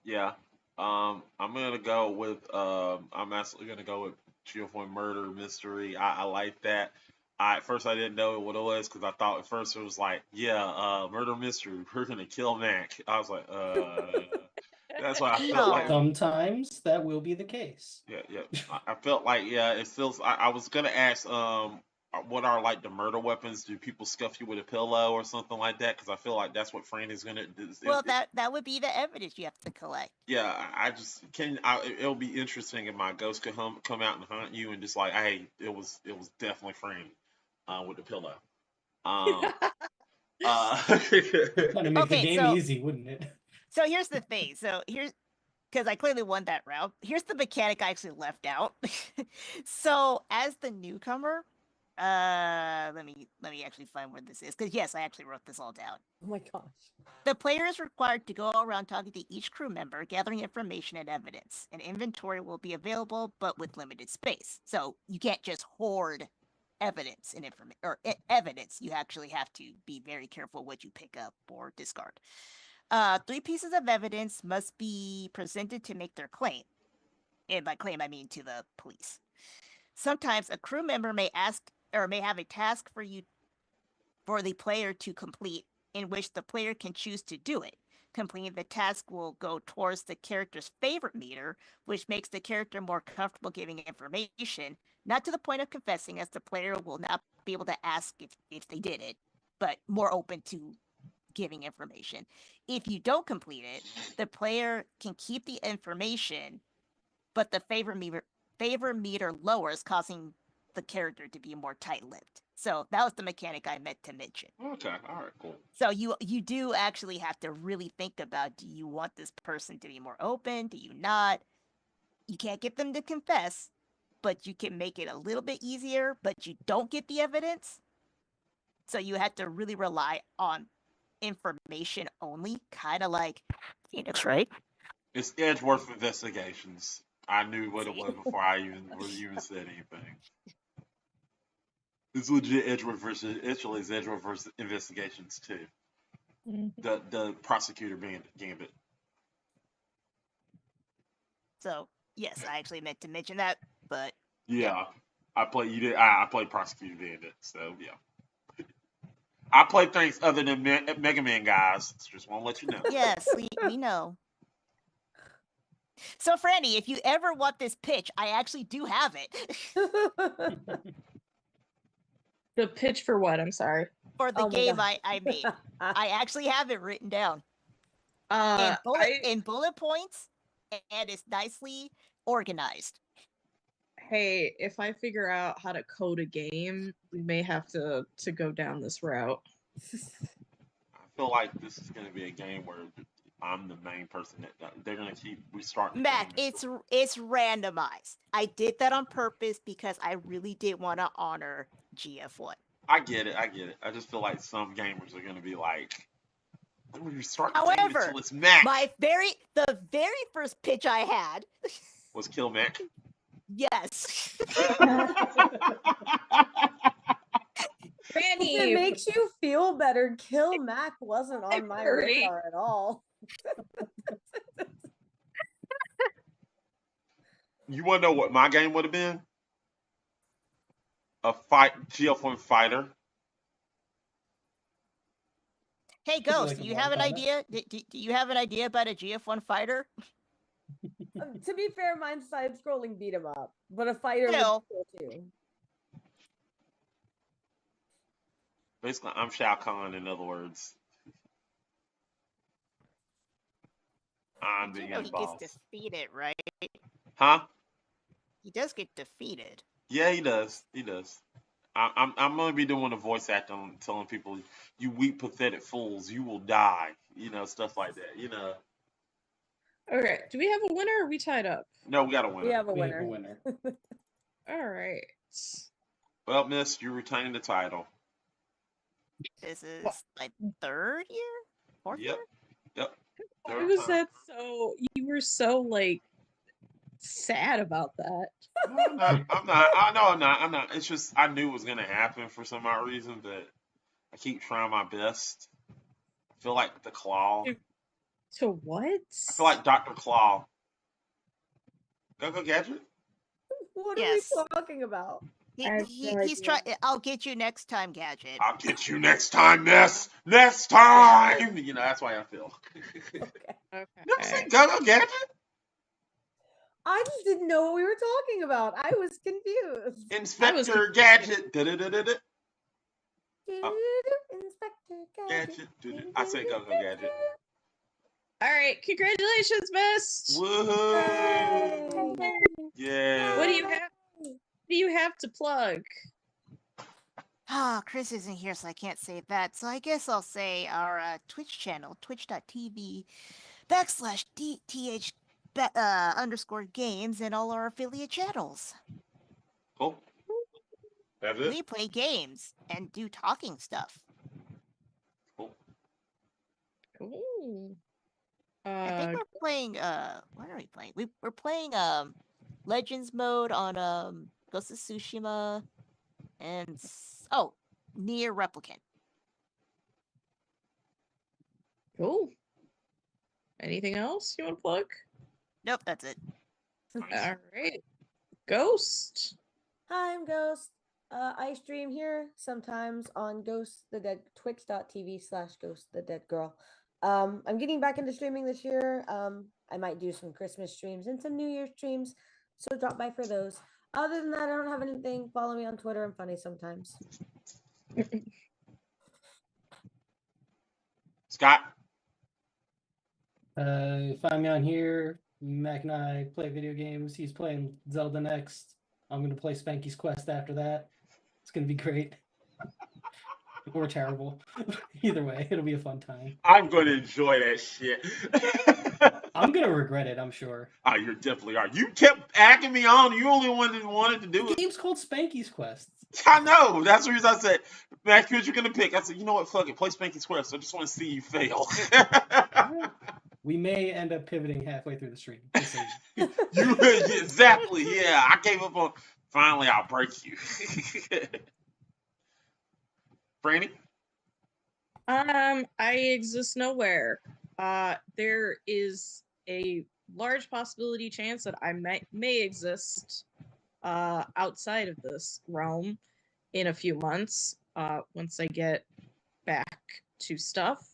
Yeah. I'm gonna go with I'm actually gonna go with GF1 Murder Mystery. I like that. At first I didn't know what it was because I thought at first it was like, yeah, Murder Mystery, we're gonna kill Mac. I was like, that's why I felt No. like Sometimes that will be the case. yeah. I felt like it feels. I was gonna ask what are like the murder weapons? Do people scuff you with a pillow or something like that? Because I feel like that's what Franny's gonna do. Well, that would be the evidence you have to collect. Yeah, I just can. It'll be interesting if my ghost could come out and hunt you and just like, hey, it was definitely Franny with the pillow. Kind of make Okay, the game so- easy, wouldn't it? So here's the thing. So here's because I clearly won that round. Here's the mechanic I actually left out. So as the newcomer, let me actually find where this is because yes, I actually wrote this all down. Oh my gosh. The player is required to go around talking to each crew member, gathering information and evidence. An inventory will be available, but with limited space. So you can't just hoard evidence and evidence. You actually have to be very careful what you pick up or discard. 3 pieces of evidence must be presented to make their claim. And by claim, I mean to the police. Sometimes a crew member may ask or may have a task for the player to complete, in which the player can choose to do it. Completing the task will go towards the character's favorite meter, which makes the character more comfortable giving information, not to the point of confessing, as the player will not be able to ask if they did it, but more open to giving information. If you don't complete it, the player can keep the information, but the favor meter lowers, causing the character to be more tight-lipped. So that was the mechanic I meant to mention. Okay, all right, cool. So you do actually have to really think about, do you want this person to be more open? Do you not? You can't get them to confess, but you can make it a little bit easier, but you don't get the evidence. So you have to really rely on information only, kind of like Phoenix, right? It's Edgeworth Investigations. I knew what it was before I even said anything. It's legit Edgeworth versus Investigations too. The prosecutor being Gambit. So yes, I actually meant to mention that, but yeah. I played Prosecutor Bandit, so yeah. I play things other than Mega Man, guys. Just want to let you know. Yes, we know. So, Franny, if you ever want this pitch, I actually do have it. The pitch for what? I'm sorry. For the Oh my game God. I made. I actually have it written down in bullet points, and it's nicely organized. Hey, if I figure out how to code a game, we may have to go down this route. I feel like this is going to be a game where I'm the main person that they're going to keep restarting. Mac, it's randomized. I did that on purpose because I really did want to honor GF1. I get it. I just feel like some gamers are going to be like, when you start However, until it's Mac. The very first pitch I had was kill Mac. Yes. If it makes you feel better, Kill Mac wasn't on my radar at all. You want to know what my game would have been? A GF1 fighter. Hey, Ghost, do you have an idea? Do you have an idea about a GF1 fighter? To be fair, mine's side-scrolling beat 'em up, but a fighter would No. cool too. Basically, I'm Shao Kahn, in other words. I'm But you the know end he gets boss. defeated, right? Huh? He does get defeated. Yeah, he does. He does. I'm gonna be doing a voice acting, telling people, "You weak, pathetic fools, you will die." You know, stuff like that. You know. Okay, do we have a winner or are we tied up? No, we got a We winner. have a We have a winner. winner. All right. Well, Miss, you retain the title. This is Well- my 3rd year? 4th Yep. year? Yep. Why Third was time. that so? You were so like sad about that. No, I'm not. I'm not. I know I'm not. I'm not. It's just I knew it was gonna happen for some odd reason, but I keep trying my best. I feel like the Claw. To what? I feel like Dr. Claw. Go Gadget. What Yes. are we talking about? I have no He's idea. trying. I'll get you next time, Gadget. I'll get you next time, Miss. Next time. You know that's why I feel. Okay. Never Okay. seen Go Gadget? I just didn't know what we were talking about. I was confused. Inspector Gadget. Da-da-da-da-da. Inspector Gadget. I say Go Gadget. All right. Congratulations, Miss. Woohoo! Yeah. What do you have? What do you have to plug? Ah, Chris isn't here, so I can't say that. So I guess I'll say our Twitch channel, twitch.tv/DTH underscore games, and all our affiliate channels. Cool. That's it. We play games and do talking stuff. Cool. Ooh. I think we're playing. What are we playing? We're playing Legends mode on Ghost of Tsushima, and Nier Replicant. Cool. Anything else you want to plug? Nope, that's it. All right. Ghost. Hi, I'm Ghost. I stream here sometimes on Ghost the Dead twitch.tv/Ghost the Dead Girl. I'm getting back into streaming this year. I might do some Christmas streams and some New Year's streams, so drop by for those. Other than that, I don't have anything. Follow me on Twitter. I'm funny sometimes. Scott. Find me on here. Mac and I play video games. He's playing Zelda next. I'm gonna play Spanky's Quest after that. It's gonna be great. Or terrible. Either way, it'll be a fun time. I'm going to enjoy that shit. I'm gonna regret it, I'm sure. Oh, you definitely are. You kept acting me on. You only one that wanted to do The it. game's called Spanky's Quest. I know. That's the reason I said, Max, who's you going to pick? I said, you know what? Fuck it. Play Spanky Quest. I just want to see you fail. We may end up pivoting halfway through the stream. Just so you- Exactly. Yeah. I gave up on. Finally, I'll break you. Franny? I exist nowhere. There is a large possibility chance that I may exist outside of this realm in a few months once I get back to stuff.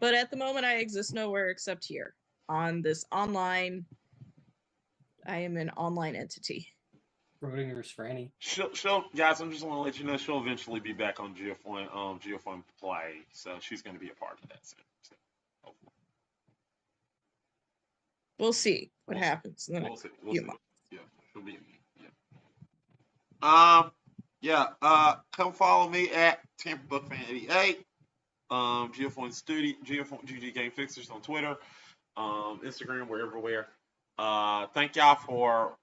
But at the moment, I exist nowhere except here on this online. I am an online entity. Schrodinger's Franny. She'll, guys, I'm just want to let you know she'll eventually be back on Geofun Play, so she's going to be a part of that soon. So, hopefully. We'll see what We'll see. happens in the next We'll few see. months. Yeah, she'll be. Yeah. Come follow me at TampaBuckFan88. Geofun Studio, Geofun GG Game Fixers on Twitter, Instagram, we're everywhere. Thank y'all for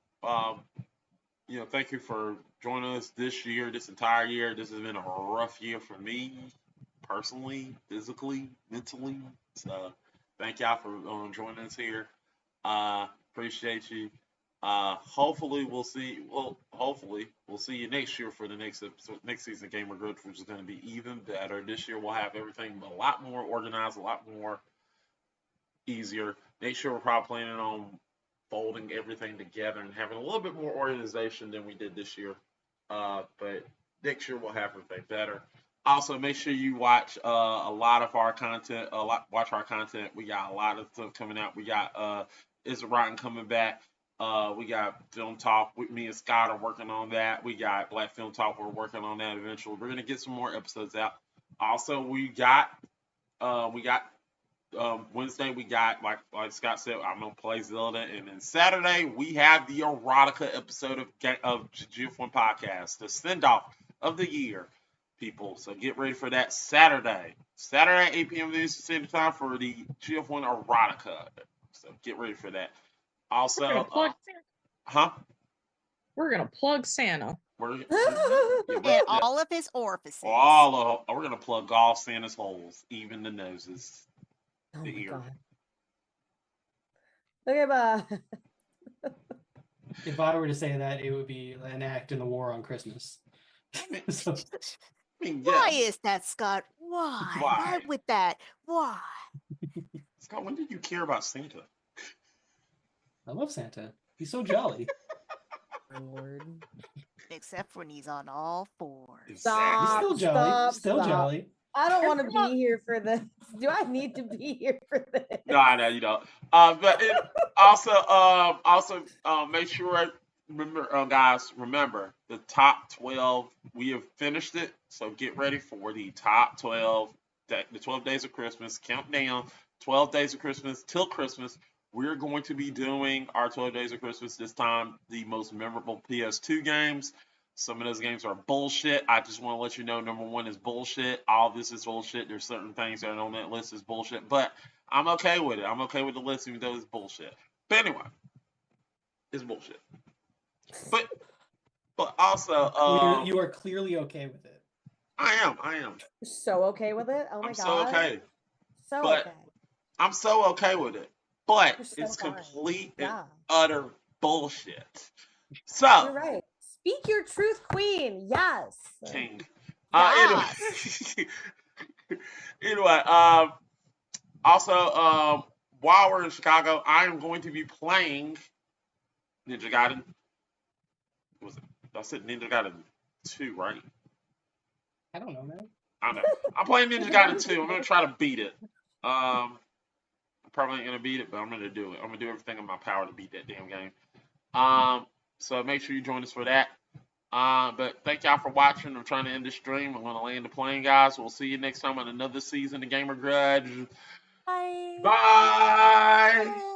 thank you for joining us this year, this entire year. This has been a rough year for me, personally, physically, mentally. So thank y'all for joining us here. Appreciate you. Hopefully we'll see you next year for the next episode, next season of Gamer Grudge, which is going to be even better. This year we'll have everything a lot more organized, a lot more easier. Next year we're probably planning on folding everything together and having a little bit more organization than we did this year. But next year we'll have everything better. Also, make sure you watch a lot of our content. Watch our content. We got a lot of stuff coming out. We got Is It Rotten coming back. We got Film Talk. Me and Scott are working on that. We got Black Film Talk. We're working on that eventually. We're gonna get some more episodes out. Also, we got Wednesday we got like Scott said, I'm gonna play Zelda, and then Saturday we have the erotica episode of GF1 podcast, the send off of the year, people. So get ready for that Saturday 8 p.m. Eastern Standard Time for the GF1 erotica. So get ready for that. Also, We're gonna plug Santa. huh? We're gonna plug Santa. And all of his orifices. We're gonna plug all Santa's holes, even the noses, Oh the my ear. god. Look at If I were to say that, it would be an act in the war on Christmas. So, I mean, Why yeah. is that, Scott? Why? Why? Why would that? Why? Scott, when did you care about Santa? I love Santa. He's so jolly. my word. Except when he's on all fours. He's Stop. still jolly. Stop, Still stop. jolly. I don't want to be here for this. Do I need to be here for this? No, I know you don't. But it also make sure guys, remember the top 12. We have finished it, so get ready for the top 12. The 12 days of Christmas countdown. 12 days of Christmas till Christmas. We're going to be doing our 12 days of Christmas this time. The most memorable PS2 games. Some of those games are bullshit. I just want to let you know, number one is bullshit. All this is bullshit. There's certain things that are on that list is bullshit, but I'm okay with it. I'm okay with the list even though it's bullshit. But anyway, it's bullshit. But also, You are clearly okay with it. I am. You're so okay with it? Oh my I'm god. so okay. So But- okay. I'm so okay with it. But You're so it's fine. complete Yeah. and utter bullshit. So, You're right. Speak your truth, queen. Yes. King. Yes. Anyway, also, while we're in Chicago, I am going to be playing Ninja Gaiden. I said Ninja Gaiden 2, right? I don't know, man. I don't know. I'm playing Ninja Gaiden 2. I'm going to try to beat it. I'm probably ain't going to beat it, but I'm going to do it. I'm going to do everything in my power to beat that damn game. So make sure you join us for that. But thank y'all for watching. I'm trying to end the stream. I'm going to land the plane, guys. We'll see you next time on another season of Gamer Grudge. Bye. Bye. Bye.